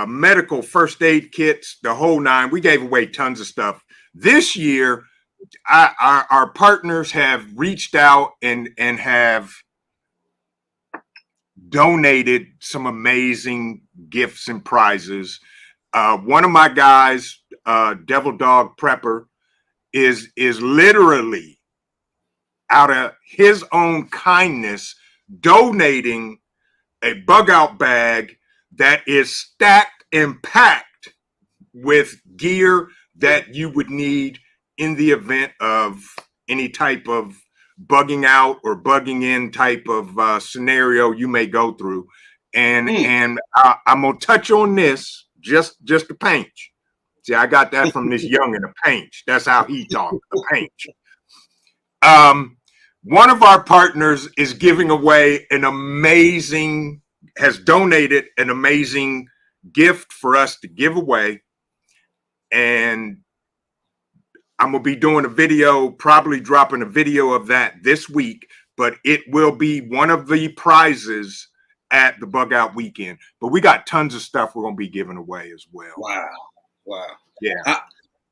medical first aid kits, the whole 9. We gave away tons of stuff. This year, our partners have reached out and have donated some amazing gifts and prizes. One of my guys, Devil Dog Prepper, is literally out of his own kindness donating a bug out bag that is stacked and packed with gear that you would need in the event of any type of bugging out or bugging in type of scenario you may go through. And I'm gonna touch on this just a pinch. See, I got that from this youngin', a pinch. That's how he talks, a pinch. One of our partners is giving away an amazing has donated an amazing gift for us to give away. And I'm going to be doing a video, probably dropping a video of that this week, but it will be one of the prizes at the Bug Out Weekend. But we got tons of stuff we're going to be giving away as well. Wow. Yeah.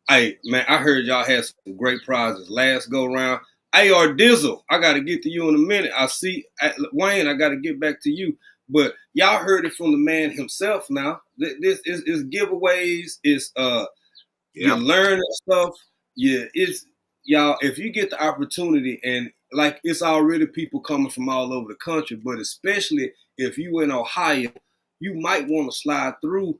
Hey, man, I heard y'all had some great prizes last go round. AR Dizzle, I got to get to you in a minute. I see, Wayne, I got to get back to you. But y'all heard it from the man himself now. This is giveaways. It's you're learning stuff. Yeah, it's y'all. If you get the opportunity, and like it's already people coming from all over the country, but especially if you in Ohio, you might want to slide through.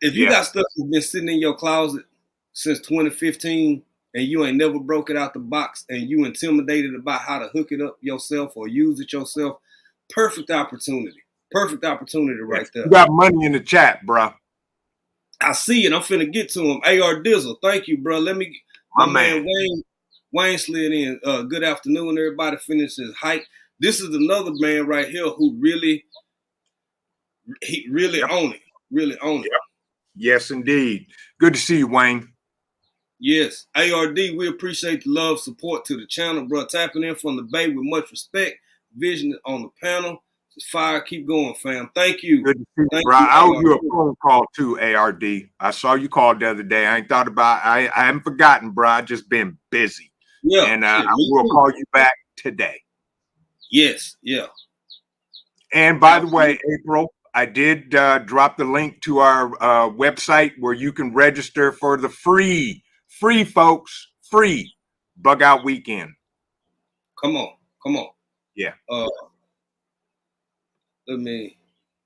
If you got stuff that's been sitting in your closet since 2015 and you ain't never broke it out the box and you intimidated about how to hook it up yourself or use it yourself, perfect opportunity. Perfect opportunity right there. You got money in the chat, bro. I see it. I'm finna get to him. AR Dizzle, thank you, bro. Let me, my man Wayne slid in. Good afternoon, everybody. Finished his hike. This is another man right here who really own it. Really own it. Yes, indeed. Good to see you, Wayne. Yes. ARD, we appreciate the love, support to the channel, bro. Tapping in from the Bay with much respect. Vision on the panel. Just fire. Keep going, fam. Thank you. Good to see you, bro. I owe you a phone call too, ARD. I saw you called the other day. I ain't thought about I haven't forgotten, bro. I just been busy. Yeah. And I will call you back today. Yes. Yeah. And by the way, April, I did drop the link to our website where you can register for the free folks, free Bug Out Weekend. Come on. Yeah. Let me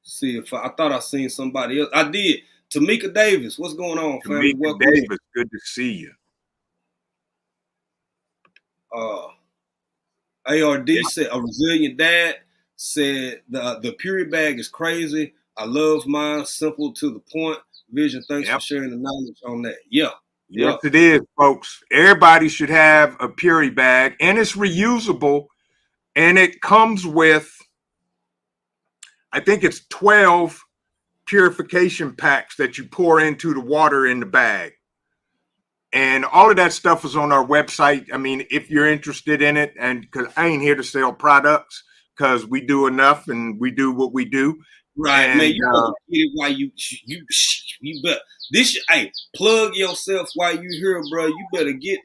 see if I thought I seen somebody else. I did. Tamika Davis, what's going on, family? Tamika Davis, good to see you. ARD said a resilient dad. Said the Puree bag is crazy. I love mine, simple to the point. Vision, thanks for sharing the knowledge on that. Yeah. Yes, it is, folks. Everybody should have a Puree bag, and it's reusable, and it comes with, I think it's 12 purification packs that you pour into the water in the bag. And all of that stuff is on our website. I mean, if you're interested in it, and because I ain't here to sell products, because we do enough and we do what we do. Right, and, man. You better get it while you better plug yourself while you here, bro. You better get.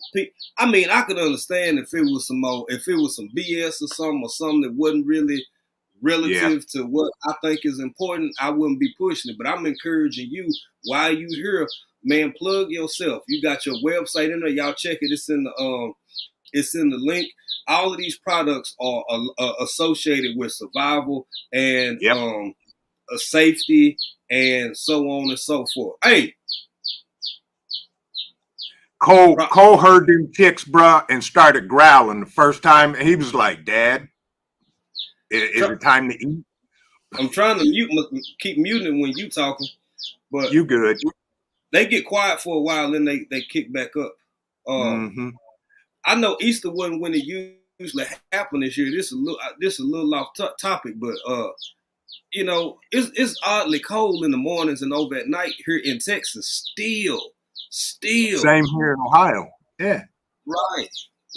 I mean, I could understand if it was some BS or something that wasn't really relative to what I think is important. I wouldn't be pushing it, but I'm encouraging you while you here, man. Plug yourself. You got your website in there. Y'all check it. It's in the link. All of these products are associated with survival and safety and so on and so forth. Hey, Cole heard them chicks, bro, and started growling the first time. He was like, "Dad, is it time to eat?" I'm trying to keep muting when you talking, but you good. They get quiet for a while, then they kick back up. I know Easter wasn't when it usually happened this year. This is a little off topic, but you know, it's oddly cold in the mornings and over at night here in Texas. Still. Same here in Ohio. Yeah.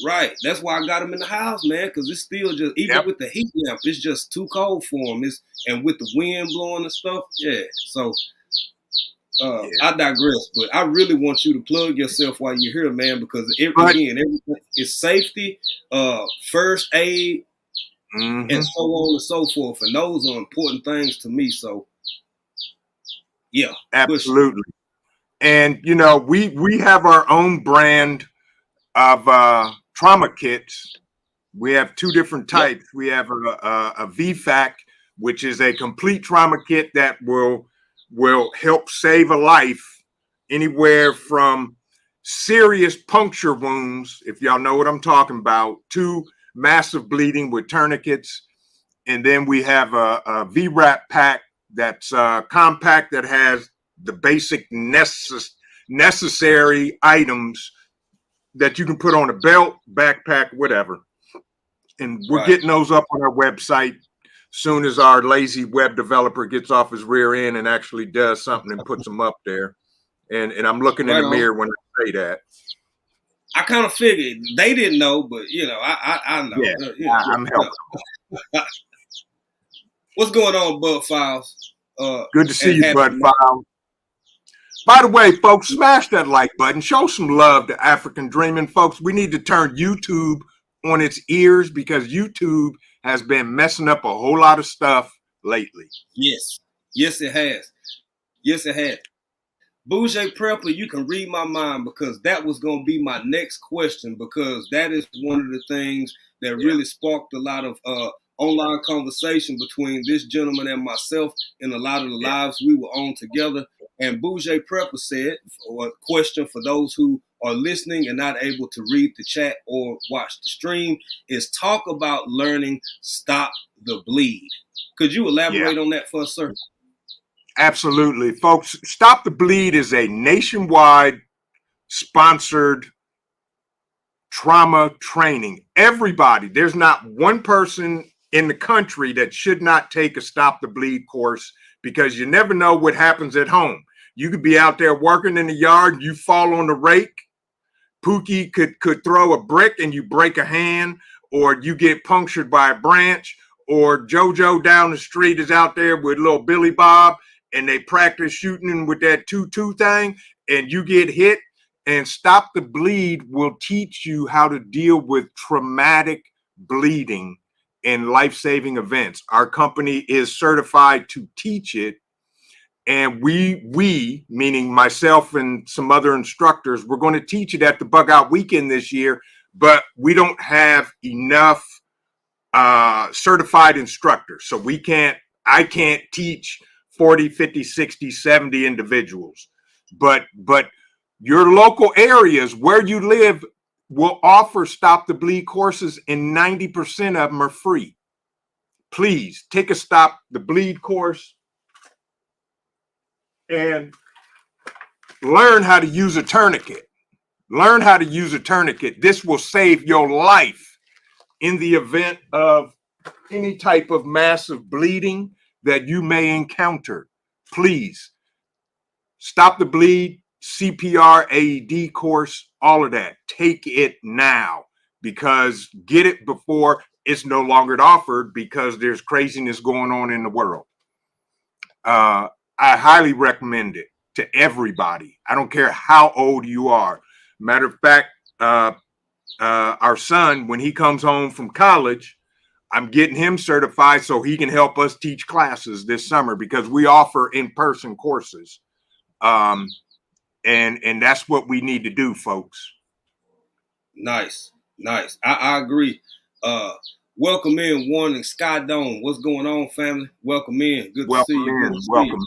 Right. That's why I got them in the house, man, because it's still just even with the heat lamp, it's just too cold for them. And with the wind blowing and stuff, So. I digress, but I really want you to plug yourself while you're here, man, because everything is safety, first aid, and so on and so forth. And those are important things to me. So, yeah. Absolutely. And, you know, we have our own brand of trauma kits. We have two different types. We have a VFAC, which is a complete trauma kit that will help save a life anywhere from serious puncture wounds, if y'all know what I'm talking about, to massive bleeding with tourniquets. And then we have a VWrap pack that's compact that has the basic necessary items that you can put on a belt, backpack, whatever. And we're Right. getting those up on our website soon as our lazy web developer gets off his rear end and actually does something and puts them up there. And I'm looking in Right the on. mirror when I say that. I kind of figured they didn't know, but I know. Yeah, I'm helping. What's going on, Bud Files? Good to see and you, happy Bud Files. By the way, folks, smash that like button. Show some love to African Dreaming, folks. We need to turn YouTube on its ears because YouTube has been messing up a whole lot of stuff lately. Yes. Yes, it has. Yes, it has. Bougie Prepper, you can read my mind because that was going to be my next question because that is one of the things that really sparked a lot of online conversation between this gentleman and myself in a lot of the lives we were on together. And Bougie Prepper said, or a question for those who are listening and not able to read the chat or watch the stream, is talk about learning Stop the Bleed. Could you elaborate on that for us, sir? Absolutely. Folks, Stop the Bleed is a nationwide sponsored trauma training. Everybody, there's not one person in the country that should not take a Stop the Bleed course because you never know what happens at home. You could be out there working in the yard, you fall on the rake, Pookie could throw a brick and you break a hand, or you get punctured by a branch, or JoJo down the street is out there with little Billy Bob and they practice shooting with that 2-2 thing and you get hit. And Stop the Bleed will teach you how to deal with traumatic bleeding in life-saving events. Our company is certified to teach it. And we, meaning myself and some other instructors, we're going to teach it at the Bug Out Weekend this year, but we don't have enough certified instructors. So I can't teach 40, 50, 60, 70 individuals. But your local areas where you live will offer Stop the Bleed courses, and 90% of them are free. Please take a Stop the Bleed course and learn how to use a tourniquet. Learn how to use a tourniquet. This will save your life in the event of any type of massive bleeding that you may encounter. Please, Stop the Bleed, CPR, AED course, all of that. Take it now because get it before it's no longer offered because there's craziness going on in the world. I highly recommend it to everybody. I don't care how old you are. Matter of fact, our son, when he comes home from college, I'm getting him certified so he can help us teach classes this summer because we offer in-person courses. And that's what we need to do, folks. Nice. I agree. Welcome in, Warning Sky Dome. What's going on, family? Welcome in. Good to see you. Welcome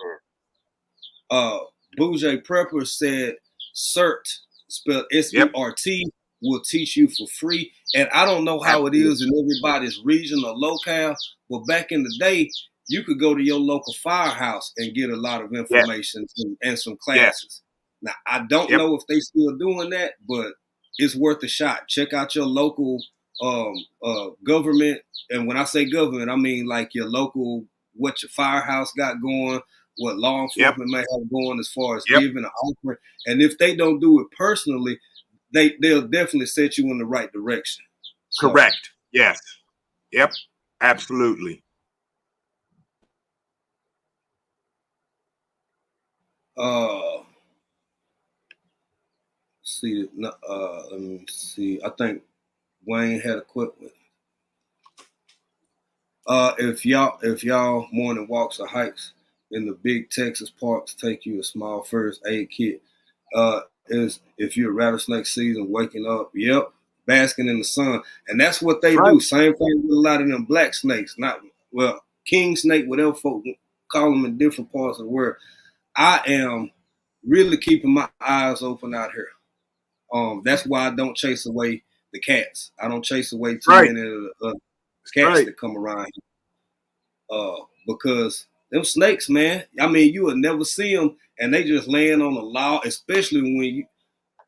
in. Bougie Prepper said CERT, spelled S-E-R-T, will teach you for free. And I don't know how it is in everybody's region or locale, but back in the day, you could go to your local firehouse and get a lot of information and some classes. Now, I don't know if they still doing that, but it's worth a shot. Check out your local government. And when I say government, I mean like your local, what your firehouse got going, what law enforcement may have going as far as giving an offering. And if they don't do it personally, they'll definitely set you in the right direction. So, correct. Yes. Yep. Absolutely. Let me see. I think Wayne had a quick one. If y'all morning walks or hikes in the big Texas parks take you a small first aid kit. Is if you're rattlesnake season, waking up, basking in the sun, and that's what they do. Same thing with a lot of them black snakes, king snake, whatever folk call them in different parts of the world. I am really keeping my eyes open out here. That's why I don't chase away the cats. I don't chase away too many of the cats that come around here. Because them snakes, man, I mean, you will never see them, and they just laying on the law, especially when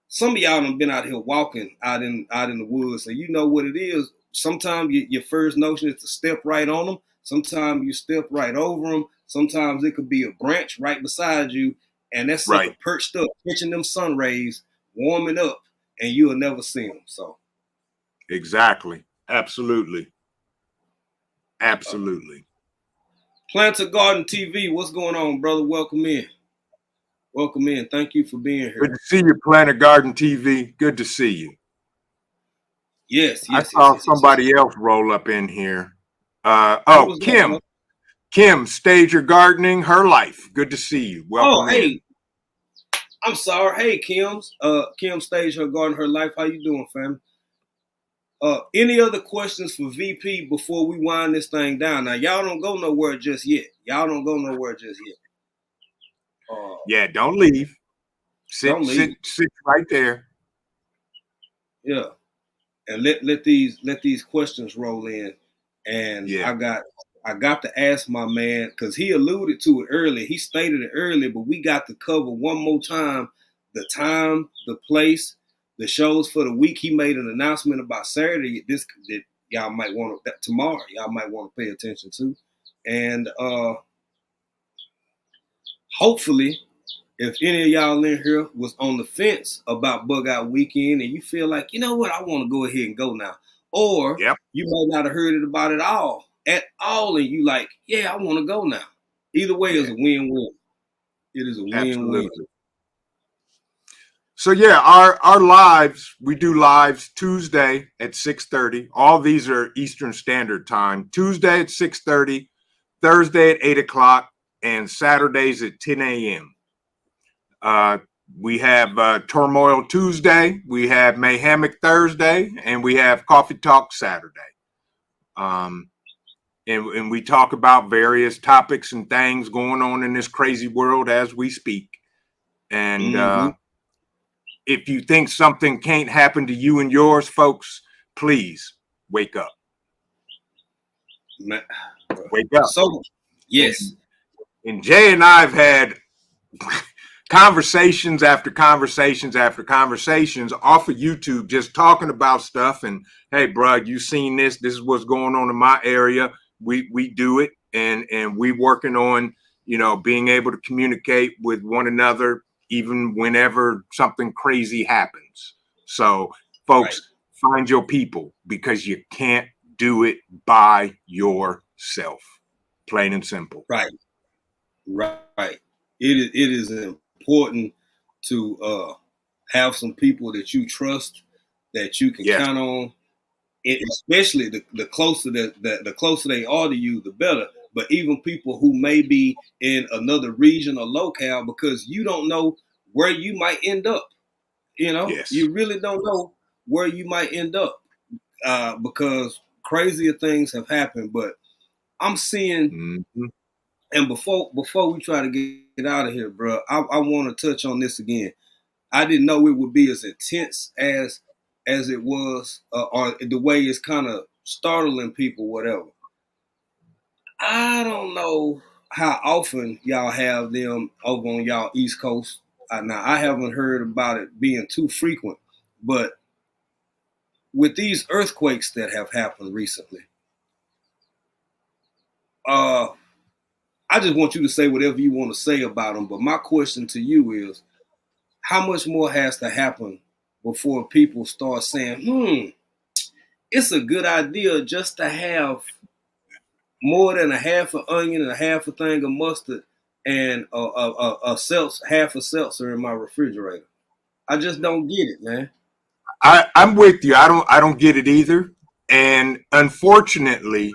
some of y'all done been out here walking out in the woods, and you know what it is. sometimes your first notion is to step right on them. Sometimes you step right over them. Sometimes it could be a branch right beside you, and that sucker Right. perched up, catching them sun rays, warming up, and you'll never see them. So Exactly. Absolutely. Absolutely. Planter Garden TV, what's going on, brother? Welcome in. Welcome in. Thank you for being here. Good to see you, Planet Garden TV. Good to see you. Yes, I yes, saw yes. somebody else roll up in here. Who was that, Kim. brother? Kim, Stage Your Gardening, Her Life. Good to see you. Welcome in. Hey, I'm sorry. Hey, Kim Stage Her Garden, Her Life. How you doing, fam? Any other questions for VP before we wind this thing down? Now, y'all don't go nowhere just yet. Yeah, don't leave. Don't leave. Sit right there. Yeah, and let these questions roll in. And Yeah. I got to ask my man, because he alluded to it earlier. He stated it earlier, but we got to cover one more time the time, the place, the shows for the week. He made an announcement about Saturday. That y'all might want to tomorrow. Y'all might want to pay attention to, and hopefully, if any of y'all in here was on the fence about Bug Out Weekend and you feel like, you know what, I want to go ahead and go now, or Yep. you might not have heard it about it at all, and you like, yeah, I want to go now. Either way is a win-win. It is a win-win. Absolutely. So yeah, our lives, we do lives Tuesday at 6:30. All these are Eastern Standard Time. Tuesday at 6:30, Thursday at 8 o'clock, and Saturdays at 10 a.m. We have Turmoil Tuesday, we have Mayhemic Thursday, and we have Coffee Talk Saturday. And we talk about various topics and things going on in this crazy world as we speak. And if you think something can't happen to you and yours, folks, please wake up. Wake up. So, yes. And Jay and I have had conversations after conversations after conversations off of YouTube, just talking about stuff. And hey, bro, you seen this? This is what's going on in my area. We do it, and we working on, being able to communicate with one another, even whenever something crazy happens. So, folks, Find your people, because you can't do it by yourself. Plain and simple. Right. It is important to have some people that you trust, that you can count on. And especially the closer the closer they are to you, the better. But even people who may be in another region or locale, because you don't know where you might end up. You really don't know where you might end up, because crazier things have happened. But I'm seeing, and before we try to get out of here, bro, I want to touch on this again. I didn't know it would be as intense as it was, or the way it's kind of startling people, whatever. I don't know how often y'all have them over on y'all East Coast. Now, I haven't heard about it being too frequent, but with these earthquakes that have happened recently, I just want you to say whatever you want to say about them. But my question to you is, how much more has to happen before people start saying, it's a good idea just to have more than a half an onion and a half a thing of mustard and half a seltzer in my refrigerator? I just don't get it, man. I'm with you. I don't get it either. And unfortunately,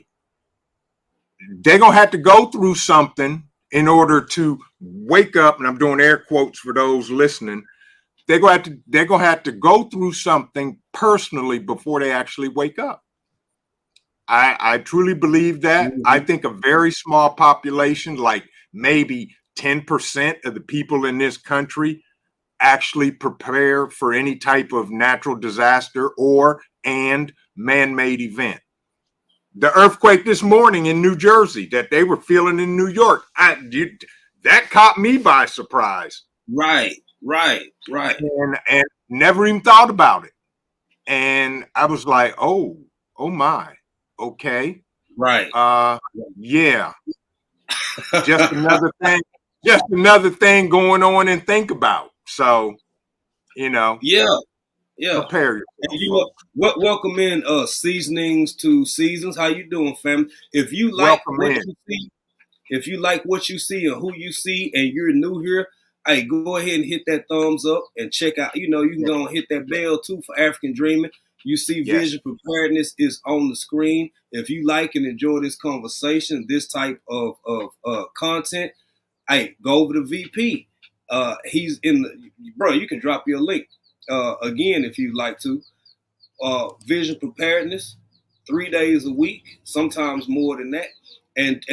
they're gonna have to go through something in order to wake up. And I'm doing air quotes for those listening. They're gonna have to go through something personally before they actually wake up. I truly believe that. I think a very small population, like maybe 10% of the people in this country, actually prepare for any type of natural disaster and man-made event. The earthquake this morning in New Jersey that they were feeling in New York, that caught me by surprise. Right. And never even thought about it. And I was like, oh, Oh my. Okay. Right. Yeah. Just another thing. Just another thing going on and think about. So, Yeah. prepare yourself, And folks. welcome in seasonings to seasons. How you doing, family? If you like Welcome what in. you see, if you like what you see and who you see, and you're new here, hey, go ahead and hit that thumbs up and check out. You can go and hit that bell too for African Dreaming. You see, Yes. Vision Preparedness is on the screen. If you like and enjoy this conversation, this type of content, hey, go over to VP. He's in the bro. You can drop your link again if you'd like to. Vision Preparedness, 3 days a week, sometimes more than that. And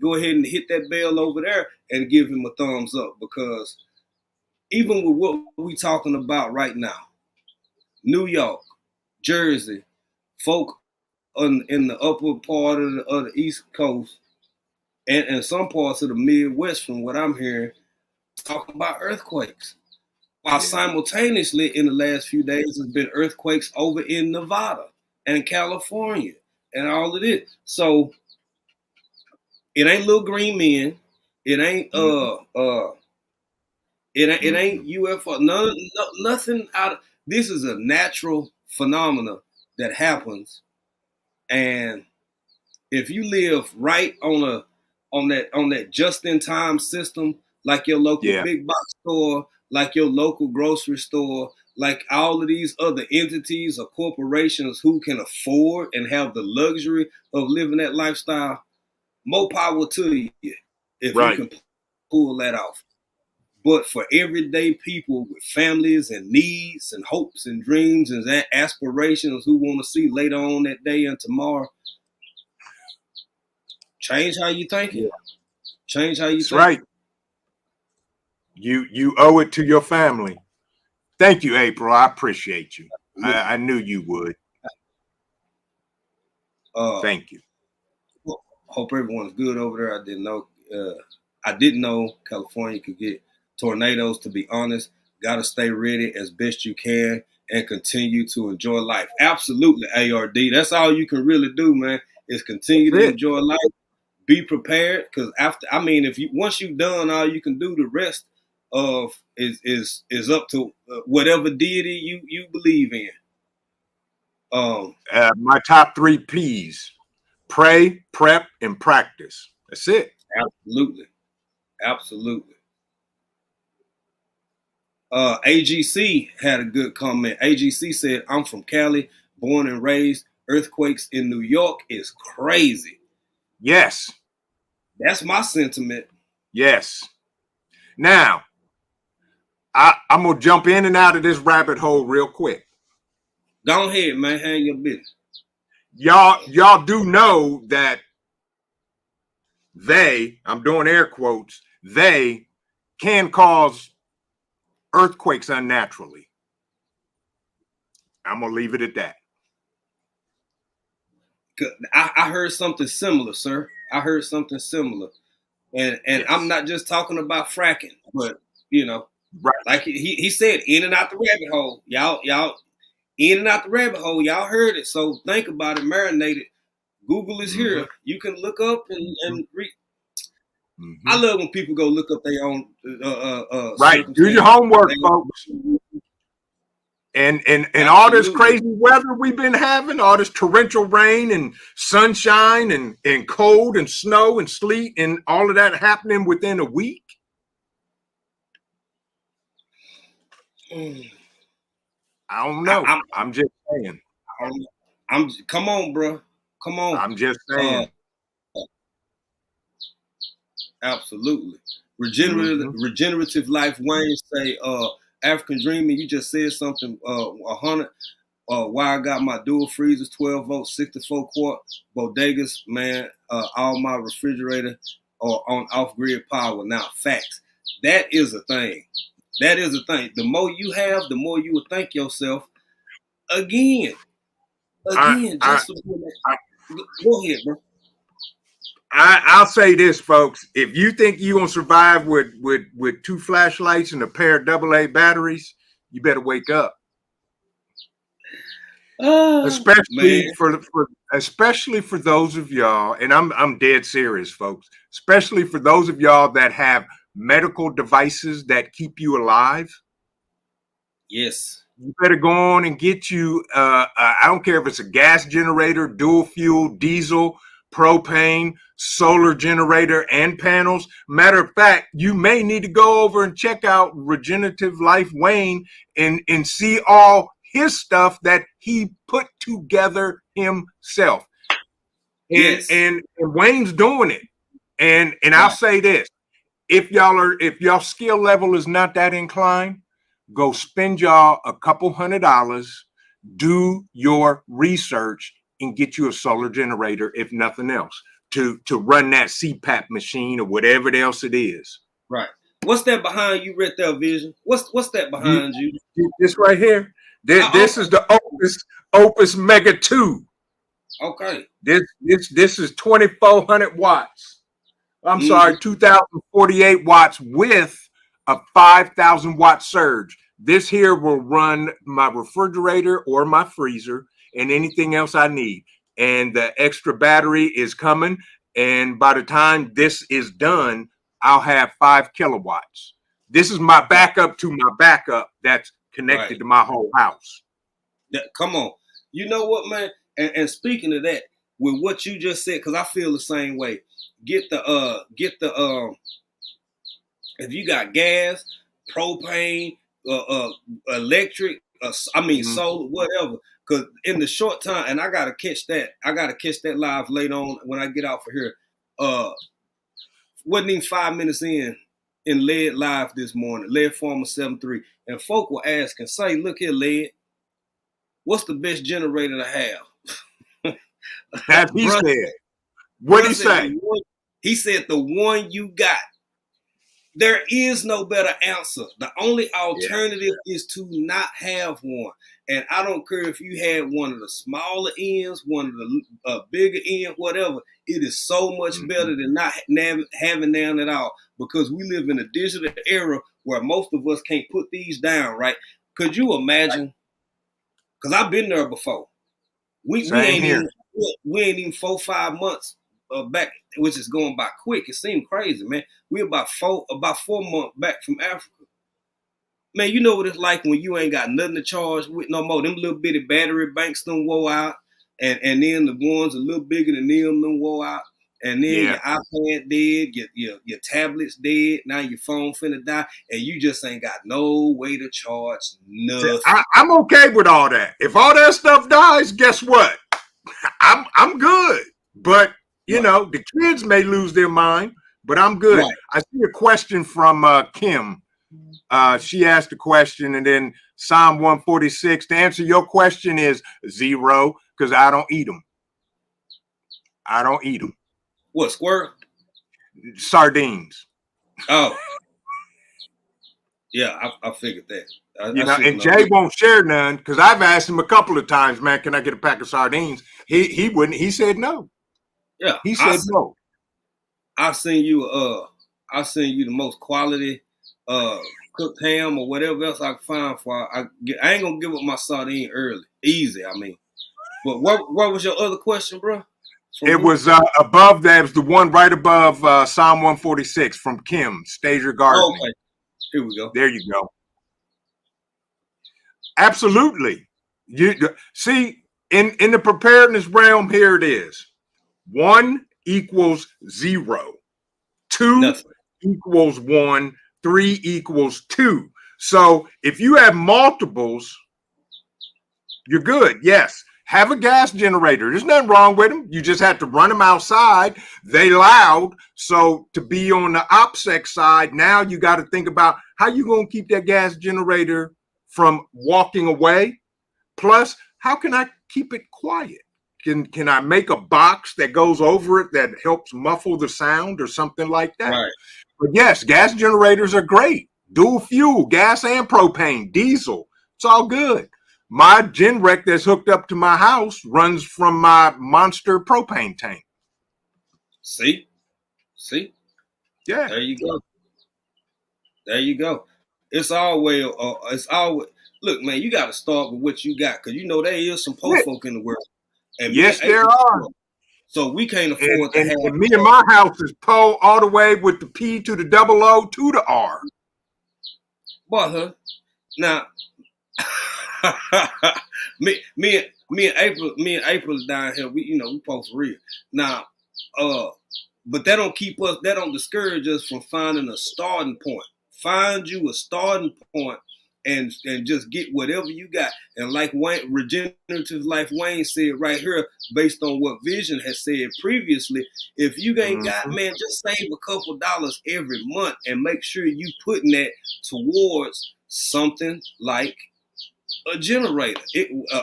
go ahead and hit that bell over there and give him a thumbs up, because even with what we talking about right now, New York, Jersey, folk in the upper part of the East Coast and some parts of the Midwest, from what I'm hearing, talking about earthquakes. While simultaneously in the last few days there's been earthquakes over in Nevada and California and all of this. So it ain't little green men. It ain't it ain't UFO. Nothing out of this is a natural phenomena that happens. And if you live right on that just in time system, like your local big box store, like your local grocery store, like all of these other entities or corporations who can afford and have the luxury of living that lifestyle, more power to you if you can pull that off. But for everyday people with families and needs and hopes and dreams and aspirations who want to see later on that day and tomorrow, change how you think. Change how you think. Right. You owe it to your family. Thank you, April. I appreciate you. I knew you would. Thank you. Hope everyone's good over there. I didn't know California could get tornadoes, to be honest. Got to stay ready as best you can and continue to enjoy life. Absolutely, ARD. That's all you can really do, man, is continue to enjoy life. Be prepared, because once you've done all you can do, the rest of is up to whatever deity you believe in. My top 3 P's: pray, prep, and practice. That's it. Absolutely. AGC had a good comment. AGC said, "I'm from Cali, born and raised. Earthquakes in New York is crazy." Yes. That's my sentiment. Yes. Now, I'm going to jump in and out of this rabbit hole real quick. Go ahead, man. Handle your business. Y'all do know that I'm doing air quotes, they can cause earthquakes unnaturally. I'm going to leave it at that. I heard something similar, sir. I heard something similar. And yes. I'm not just talking about fracking, but, like he said, in and out the rabbit hole. Y'all in and out the rabbit hole. Y'all heard it. So think about it, marinate it. Google is here. You can look up and read. I love when people go look up their own. Right. Do your homework, folks. And all this crazy weather we've been having, all this torrential rain and sunshine and cold and snow and sleet and all of that happening within a week. I don't know. I'm just saying. Come on, bro. Come on. I'm just saying. Absolutely. Regenerative Life Wayne say, African Dreaming, you just said something, 100. Why I got my dual freezers, 12 volt, 64 quart bodegas, man. All my refrigerator are on off-grid power. Now, facts. That is a thing. That is a thing. The more you have, the more you will thank yourself. Again. Go ahead, bro. I'll say this, folks. If you think you're going to survive with 2 flashlights and a pair of AA batteries, you better wake up. Man. Especially for those of y'all, and I'm dead serious, folks. Especially for those of y'all that have medical devices that keep you alive. Yes. You better go on and get you. I don't care if it's a gas generator, dual fuel, diesel, propane, solar generator, and panels. Matter of fact, you may need to go over and check out Regenerative Life Wayne and see all his stuff that he put together himself. Yes. And Wayne's doing it. And I'll Right. say this: if y'all skill level is not that inclined, go spend y'all a couple $100, do your research, and get you a solar generator, if nothing else, to run that CPAP machine or whatever else it is. Right. What's that behind you right there, Vision? What's that behind you? This right here. This is the Opus Mega 2. Okay. This is 2,400 watts. I'm sorry, 2,048 watts with a 5,000 watt surge. This here will run my refrigerator or my freezer and anything else I need. And the extra battery is coming. And by the time this is done, I'll have 5 kilowatts. This is my backup to my backup that's connected to my whole house. Come on. You know what, man? And speaking of that, with what you just said, because I feel the same way. Get the if you got gas, propane, electric, solar, whatever. Because in the short time, and I gotta catch that live later on when I get out for here. Wasn't even 5 minutes in Lead Live this morning, Lead Farmer 7-3, and folk were asking, say, look here, Lead, what's the best generator to have? That he said. What'd he say? He said the one you got. There is no better answer. The only alternative is to not have one. And I don't care if you had one of the smaller ends, one of the bigger end, whatever. It is so much better than not having none at all, because we live in a digital era where most of us can't put these down, right? Could you imagine? Because I've been there before. We ain't even 4-5 months back, which is going by quick. It seemed crazy, man. We about 4 months back from Africa. Man, you know what it's like when you ain't got nothing to charge with no more. Them little bitty battery banks done wore out, and then the ones a little bigger than them done wore out, and then your iPad dead, your tablet's dead. Now your phone finna die, and you just ain't got no way to charge nothing. I'm okay with all that. If all that stuff dies, guess what? I'm good. But you know, the kids may lose their mind, but I'm good. Right. I see a question from Kim. She asked a question, and then Psalm 146. To answer your question is 0, because I don't eat them. I don't eat them. What, squirrel? Sardines. Oh. Yeah, I figured that. And Jay won't share none, because I've asked him a couple of times, man, can I get a pack of sardines? He wouldn't. He said no. Yeah, he said no. I'll send you the most quality cooked ham or whatever else I can find for. I ain't gonna give up my sardine early, easy. I mean, but what was your other question, bro? It was above that. It was the one right above Psalm 146 from Kim, Stager Gardening. Okay, here we go. There you go. Absolutely. You see, in the preparedness realm, here it is. 1 equals 0. 2 equals 1. 3 equals 2. So if you have multiples, you're good. Yes. Have a gas generator. There's nothing wrong with them. You just have to run them outside. They loud. So to be on the OPSEC side, now you got to think about how you going to keep that gas generator from walking away. Plus, how can I keep it quiet? Can I make a box that goes over it that helps muffle the sound or something like that? Right. But yes, gas generators are great. Dual fuel, gas and propane, diesel. It's all good. My Genrec that's hooked up to my house runs from my monster propane tank. See? Yeah. There you go. It's always look, man, you got to start with what you got, because you know there is some poor folk in the world. And yes, there are. So we can't afford to have. And me and my house is Po all the way with the P to the double O to the R. But now, me and April is down here. We post real now. But that don't keep us. That don't discourage us from finding a starting point. Find you a starting point and just get whatever you got. And like Regenerative Life Wayne said right here, based on what Vision has said previously, if you ain't got, man, just save a couple dollars every month and make sure you putting that towards something like a generator,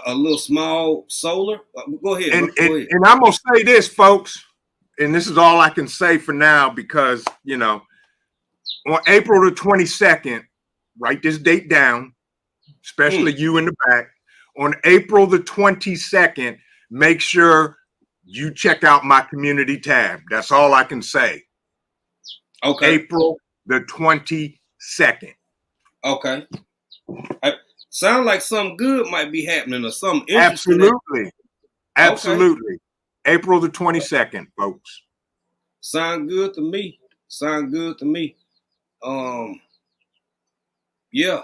a little small solar. Go ahead. And I'm going to say this, folks, and this is all I can say for now, because, on April the 22nd, write this date down, especially you in the back. On April the 22nd, make sure you check out my community tab. That's all I can say. Okay. April the 22nd. Okay. Sound like something good might be happening or something interesting. Absolutely. April the 22nd, folks. Sound good to me. Yeah.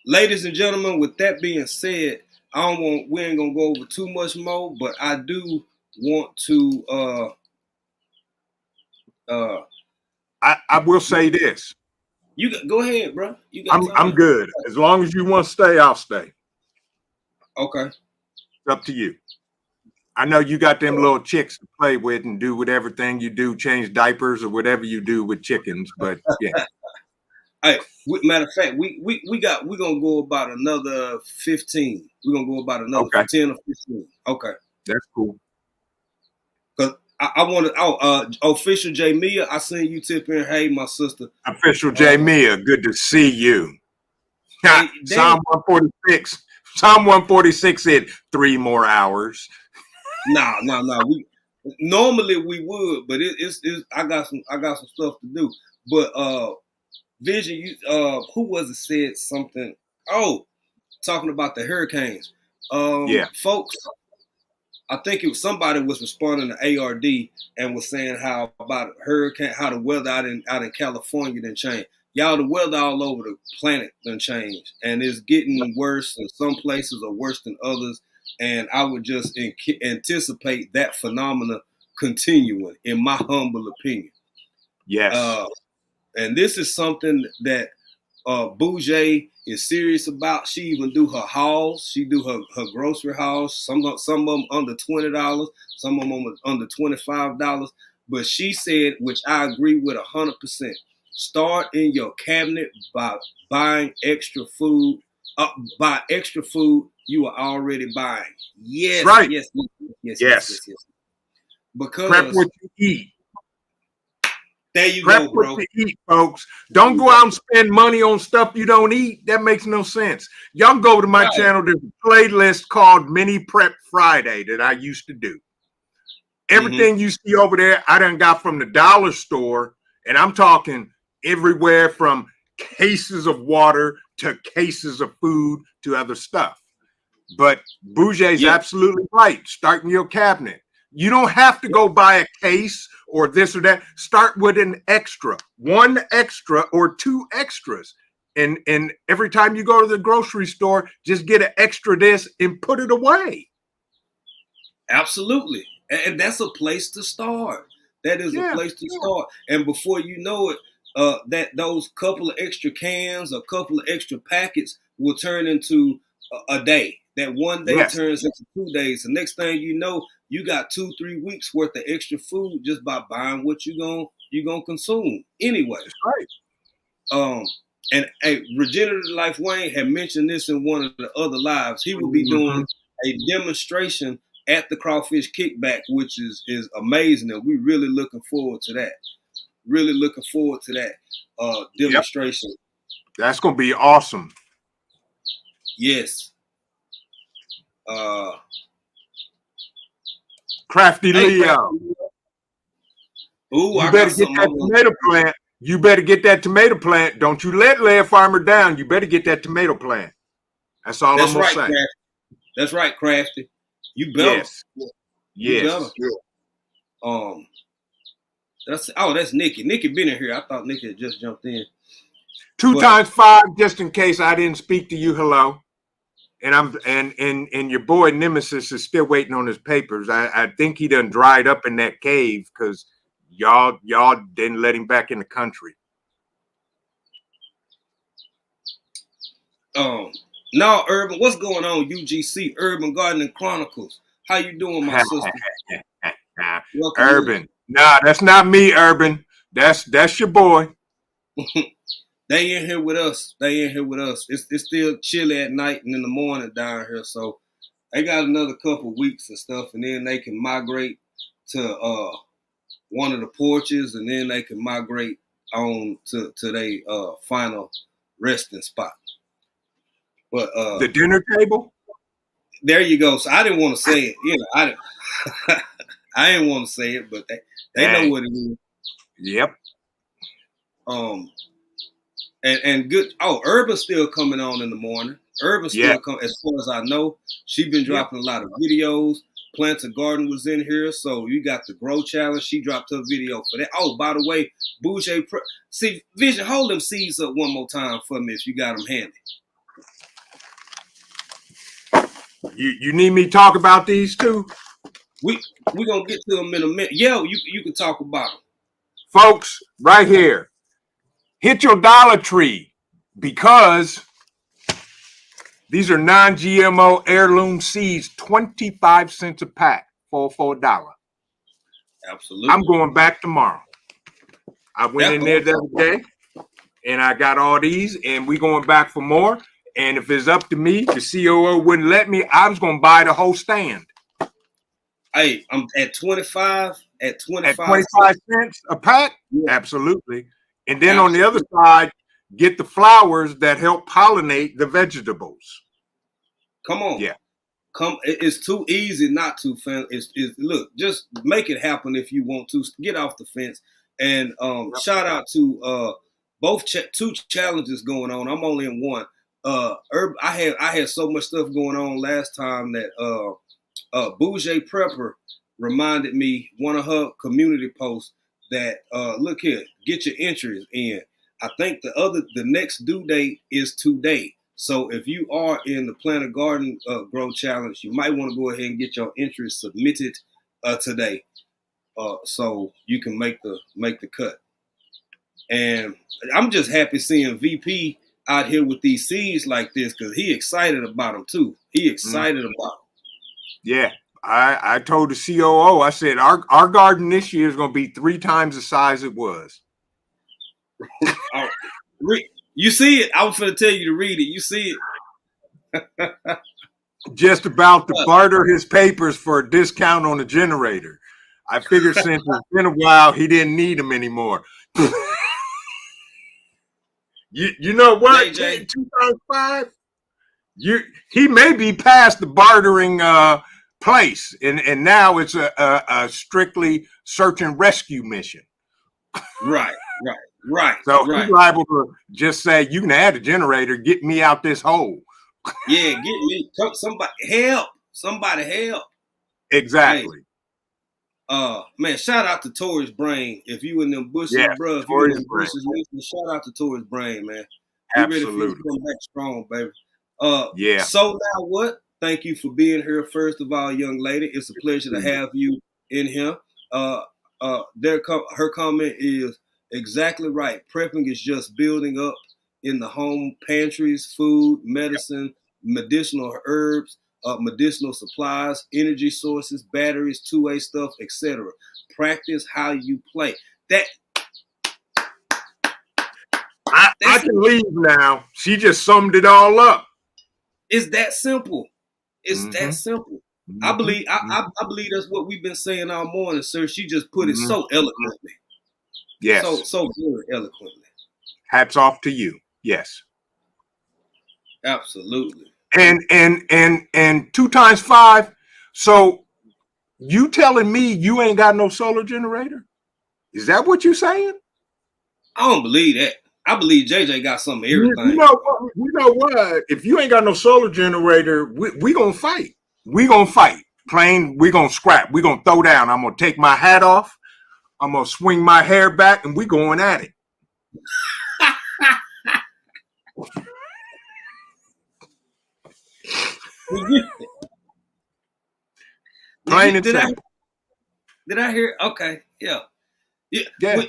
Ladies and gentlemen, with that being said, we ain't gonna go over too much more, but I do want to I will say this. Go ahead, bro. I'm good. As long as you want to stay, I'll stay. Okay. It's up to you. I know you got them little chicks to play with and do whatever thing you do, change diapers or whatever you do with chickens, but yeah. Hey, matter of fact, we're gonna go about another 15. We're gonna go about another 10 or 15. Okay. That's cool. Cause I want to. Official J Mia, I seen you tip in. Hey, my sister. Official J Mia, good to see you. Hey, Psalm 146. Psalm 146 said 3 more hours. No. Normally we would, but it's I got some stuff to do. But Vision, who was it said something? Oh, talking about the hurricanes. Folks, I think somebody was responding to ARD and was saying how about hurricane, how the weather out in California done changed. Y'all, the weather all over the planet done changed, and it's getting worse. And some places are worse than others. And I would just anticipate that phenomena continuing, in my humble opinion. Yes. And this is something that Bougie is serious about. She even do her hauls. She do her grocery hauls. Some of them under $20, some of them under $25. But she said, which I agree with 100%, start in your cabinet by buying extra food. Buy extra food you are already buying. Yes, right. Yes. Because prep what you eat. There you go, bro. What you eat, folks. Don't go out and spend money on stuff you don't eat. That makes no sense. Y'all go to my channel. There's a playlist called Mini Prep Friday that I used to do. Everything you see over there, I done got from the dollar store, and I'm talking everywhere from cases of water to cases of food to other stuff. But Bougier's absolutely right. Start in your cabinet. You don't have to go buy a case or this or that. Start with an extra, 1 extra or 2 extras. And every time you go to the grocery store, just get an extra this and put it away. Absolutely. And that's a place to start. That is a place to start. And before you know it, that those couple of extra cans, a couple of extra packets will turn into a day. That one day turns into 2 days. The next thing you know, you got 2-3 weeks worth of extra food just by buying what you're gonna consume anyway. That's right. And Regenerative Life Wayne had mentioned this in one of the other lives. He will be doing a demonstration at the Crawfish Kickback, which is amazing, and we're really looking forward to that. Demonstration. Yep. That's gonna be awesome. Yes. Crafty Leo. Ooh, you better get that tomato plant. You better get that tomato plant. Don't you let Lead Farmer down. You better get that tomato plant. That's all That's I'm gonna right, say. Crafty. That's right, Crafty. You better. Yes. You better. Yes. That's Nikki. Nikki been in here. I thought Nikki had just jumped in. 2 But- times 5, just in case I didn't speak to you. Hello. And and your boy Nemesis is still waiting on his papers. I think he done dried up in that cave because y'all didn't let him back in the country. No, Urban, what's going on? UGC, Urban Gardening Chronicles. How you doing, my sister? Urban. Nah, that's not me, Urban. That's your boy. They in here with us. It's still chilly at night and in the morning down here. So they got another couple weeks and stuff, and then they can migrate to one of the porches, and then they can migrate on to their final resting spot. But The dinner table? there you go. So I didn't want to say it. I didn't want to say it, but they know what it is. Yep. And good. Oh, Urban's still coming on in the morning. Urban's still coming. As far as I know, she's been dropping a lot of videos. Plants a Garden was in here, so you got the Grow Challenge. She dropped her video for that. Oh, by the way, Bouger, see, Vision, hold them seeds up one more time for me if you got them handy. You need me to talk about these too? We gonna get to them in a minute. Yeah, you can talk about them. Folks, right here. Hit your Dollar Tree because these are non-GMO heirloom seeds, 25 cents a pack for $4. Absolutely. I'm going back tomorrow. I went in there the other day and I got all these, and we going back for more. And if it's up to me, the COO wouldn't let me, I was going to buy the whole stand. Hey, I'm at 25. At 25 cents a pack? Yeah. Absolutely. And then on the other side, get the flowers that help pollinate the vegetables. Come on. Yeah. It's too easy not to, fam. Look, just make it happen if you want to. Get off the fence. And shout out to both two challenges going on. I'm only in one. I had so much stuff going on last time that Bouger Prepper reminded me, one of her community posts, that look here, get your entries in. I think the next due date is today. So if you are in the Plant a Garden Grow Challenge, you might want to go ahead and get your entries submitted today, so you can make the cut. And I'm just happy seeing VP out here with these seeds like this because he excited about them too. He excited about them. Yeah. I told the COO, I said, our garden this year is going to be 3 times the size it was. You see it? I was going to tell you to read it. You see it? Just about to barter his papers for a discount on the generator. I figured since it's been a while, he didn't need them anymore. You know what? JJ. 2 times 5? He may be past the bartering place, and now it's a strictly search and rescue mission. Right. So he's liable to just say, "You can add a generator, get me out this hole." Yeah, get me. Somebody help! Somebody help! Exactly. Hey, man, shout out to Tori's Brain. If you in them bushes, bro, if you in them bushes, shout out to Tori's Brain, man. Absolutely. Ready for you to come back strong, baby. So now what? Thank you for being here. First of all, young lady, it's a pleasure to have you in here. Her comment is exactly right. Prepping is just building up in the home pantries, food, medicine, medicinal herbs, medicinal supplies, energy sources, batteries, two-way stuff, etc. Practice how you play. I can leave now. She just summed it all up. It's that simple. It's that simple. I believe that's what we've been saying all morning, sir. She just put it so eloquently. Yes. So very eloquently. Hats off to you. Yes. Absolutely. And 2 times 5. So you telling me you ain't got no solar generator? Is that what you're saying? I don't believe that. I believe JJ got some of You everything. know what? You know what? If you ain't got no solar generator, we gonna fight. We gonna fight. Plain, we gonna scrap. We gonna throw down. I'm gonna take my hat off. I'm gonna swing my hair back, and we going at it. Plain and simple. Did I hear? Okay, yeah. Yeah.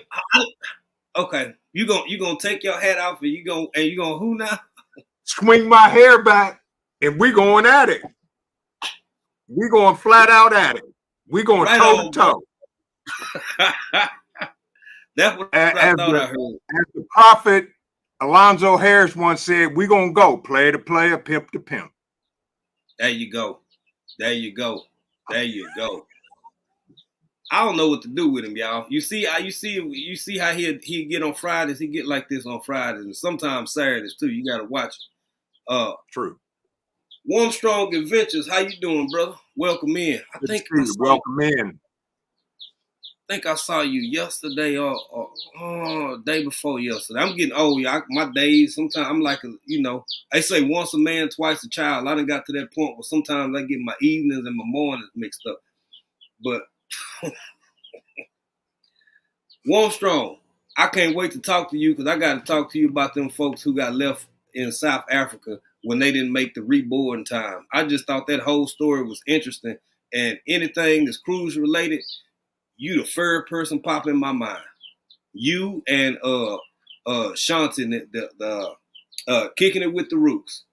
Okay, you gonna take your hat off and you gonna who now? Swing my hair back, and we going at it. We going flat out at it. We going Right toe to toe. That's what I thought I heard. As the prophet Alonzo Harris once said, we gonna go player to player, pimp to pimp. There you go. There you go. There you go. I don't know what to do with him, y'all. You see how he get on Fridays. He get like this on Fridays and sometimes Saturdays too. You gotta watch it. True. Warm Strong Adventures. How you doing, brother? Welcome in. Welcome in. I think I saw you yesterday or day before yesterday. I'm getting old, y'all. My days, sometimes I'm like, they say once a man, twice a child. I done got to that point where sometimes I get my evenings and my mornings mixed up. But Warm Strong, I can't wait to talk to you because I got to talk to you about them folks who got left in South Africa when they didn't make the reborn time. I just thought that whole story was interesting. And anything that's cruise related, you the third person pop in my mind. You and Shanti, the Kicking It with the Roots.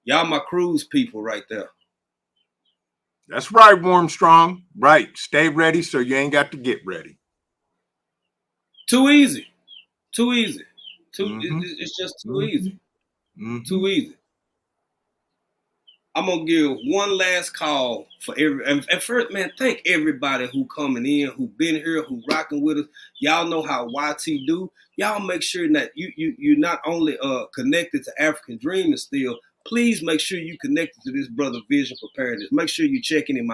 Y'all my cruise people right there. That's right, Warm Strong. Right. Stay ready so you ain't got to get ready. Too easy. It's just too easy. Mm-hmm. Too easy. I'm gonna give one last call for and first, man, thank everybody who coming in, who been here, who rocking with us. Y'all know how YT do. Y'all make sure that you not only connected to African Dreaming still. Please make sure you connected to this brother Vision Preparedness. Make sure you checking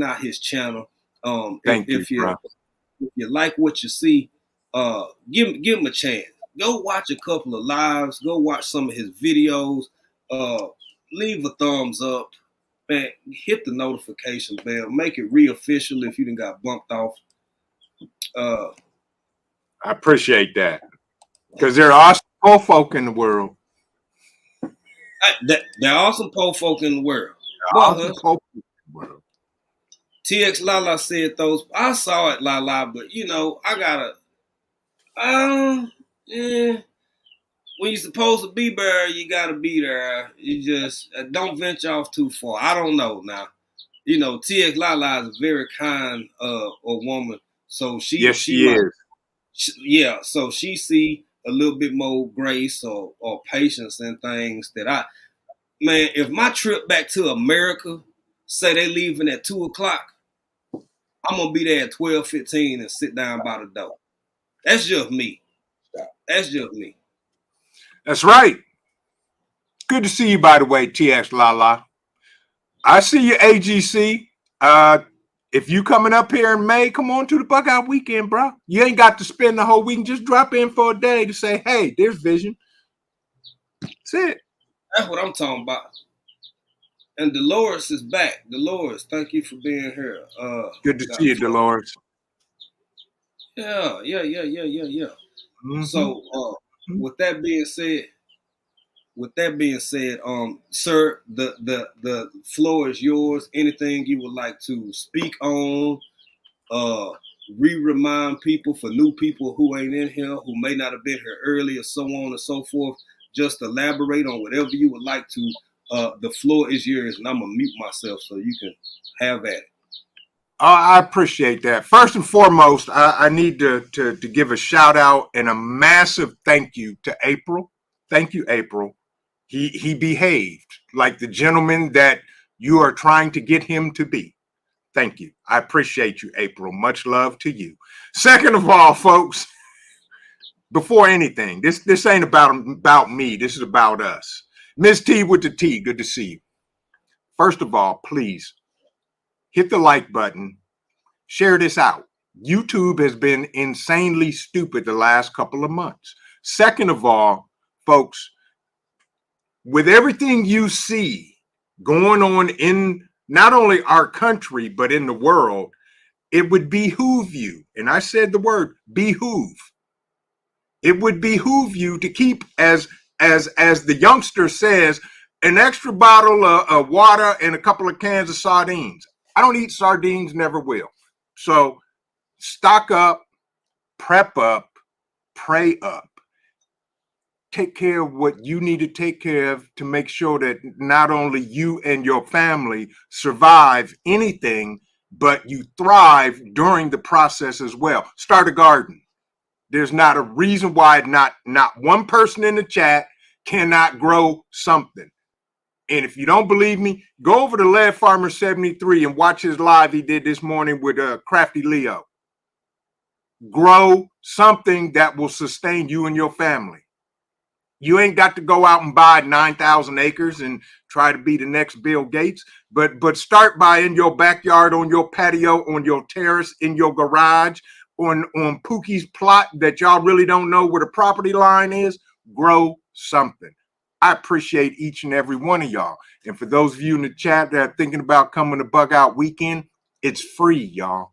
out his channel. If you like what you see, give him a chance. Go watch a couple of lives. Go watch some of his videos. Leave a thumbs up, man. Hit the notification bell. Make it re-official if you done got bumped off. I appreciate that because there are awesome poor folk in the world. There are some poor folk in the world. TX Lala said those. I saw it, Lala, but I gotta. When you're supposed to be there, you gotta be there. You just don't venture off too far. I don't know now. TX Lala is a very kind a woman, so she is. So she see a little bit more grace or patience and things that if my trip back to America, say they leaving at 2:00, I'm gonna be there at 12:15 and sit down by the door. That's just me. That's right. Good to see you, by the way, TX Lala. I see you, AGC. If you coming up here in May, come on to the Bug Out Weekend, bro. You ain't got to spend the whole week. Just drop in for a day to say, hey, there's Vision. That's it. That's what I'm talking about. And Dolores is back. Dolores, thank you for being here. Good to see you, Dolores. Yeah. Mm-hmm. So, with that being said, sir, the floor is yours. Anything you would like to speak on, remind people for new people who ain't in here, who may not have been here earlier, so on and so forth. Just elaborate on whatever you would like to. The floor is yours, and I'm gonna mute myself so you can have at it. I appreciate that. First and foremost, I need to give a shout out and a massive thank you to April. Thank you, April. He behaved like the gentleman that you are trying to get him to be. Thank you. I appreciate you, April. Much love to you. Second of all, folks, before anything, this ain't about me. This is about us. Ms. T with the T, good to see you. First of all, please hit the like button. Share this out. YouTube has been insanely stupid the last couple of months. Second of all, folks, with everything you see going on in not only our country, but in the world, it would behoove you, and I said the word behoove. It would behoove you to keep, as the youngster says, an extra bottle of water and a couple of cans of sardines. I don't eat sardines, never will. So stock up, prep up, pray up. Take care of what you need to take care of to make sure that not only you and your family survive anything, but you thrive during the process as well. Start a garden. There's not a reason why not one person in the chat cannot grow something. And if you don't believe me, go over to Lead Farmer 73 and watch his live he did this morning with Crafty Leo. Grow something that will sustain you and your family. You ain't got to go out and buy 9,000 acres and try to be the next Bill Gates, but start by in your backyard, on your patio, on your terrace, in your garage, on Pookie's plot that y'all really don't know where the property line is. Grow something. I appreciate each and every one of y'all. And for those of you in the chat that are thinking about coming to Bug Out Weekend, it's free, y'all.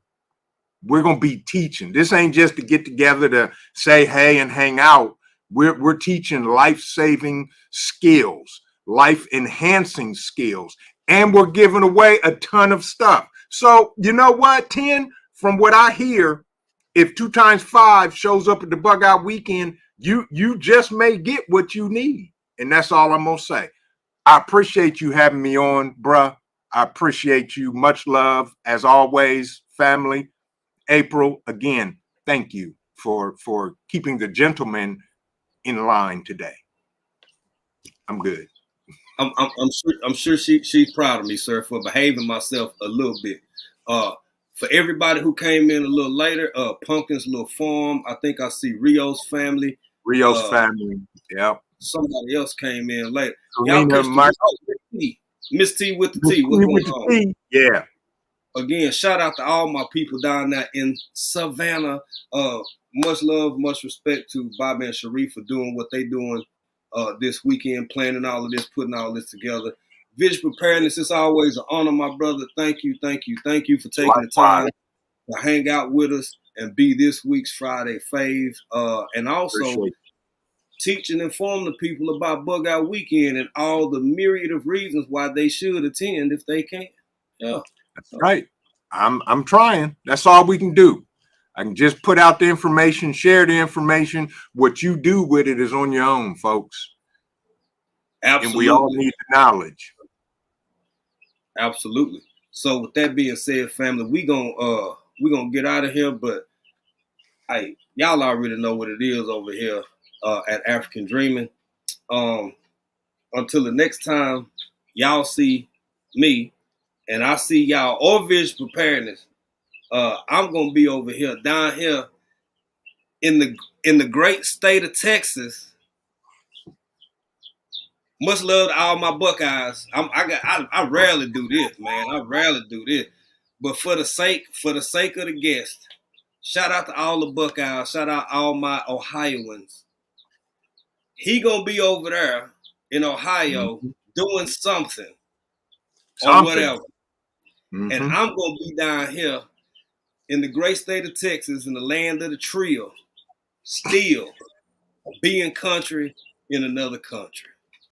We're going to be teaching. This ain't just to get together to say hey and hang out. We're teaching life-saving skills, life-enhancing skills, and we're giving away a ton of stuff. So you know what, 10, from what I hear, if 2 times 5 shows up at the Bug Out Weekend, you just may get what you need. And that's all I'm going to say. I appreciate you having me on, bruh. I appreciate you. Much love, as always, family. April, again, thank you for keeping the gentleman in line today. I'm good. I'm sure she's proud of me, sir, for behaving myself a little bit. For everybody who came in a little later, Pumpkin's Little Farm, I think I see Rio's family. Rio's family, yep. Somebody else came in later. Karina, Miss T with the T. What's going on? Yeah. Again, shout out to all my people down there in Savannah. Much love, much respect to Bobby and Sharif for doing what they doing this weekend, planning all of this, putting all this together. Visual preparedness, it's always an honor, my brother. Thank you for taking the time to hang out with us and be this week's Friday Favz. And also teach and inform the people about Bug Out Weekend and all the myriad of reasons why they should attend if they can. Yeah. That's right. I'm trying. That's all we can do. I can just put out the information, share the information. What you do with it is on your own, folks. Absolutely. And we all need the knowledge. Absolutely. So with that being said, family, we gonna get out of here. But hey, y'all already know what it is over here at African Dreaming. Until the next time y'all see me and I see y'all or Visual Preparedness, I'm gonna be over here, down here in the great state of Texas. Much love to all my Buckeyes. I rarely do this, man. I rarely do this. But for the sake of the guest, shout out to all the Buckeyes. Shout out all my Ohioans. He gonna be over there in Ohio doing something or whatever. And I'm gonna be down here in the great state of Texas, in the land of the trio, still being country in another country.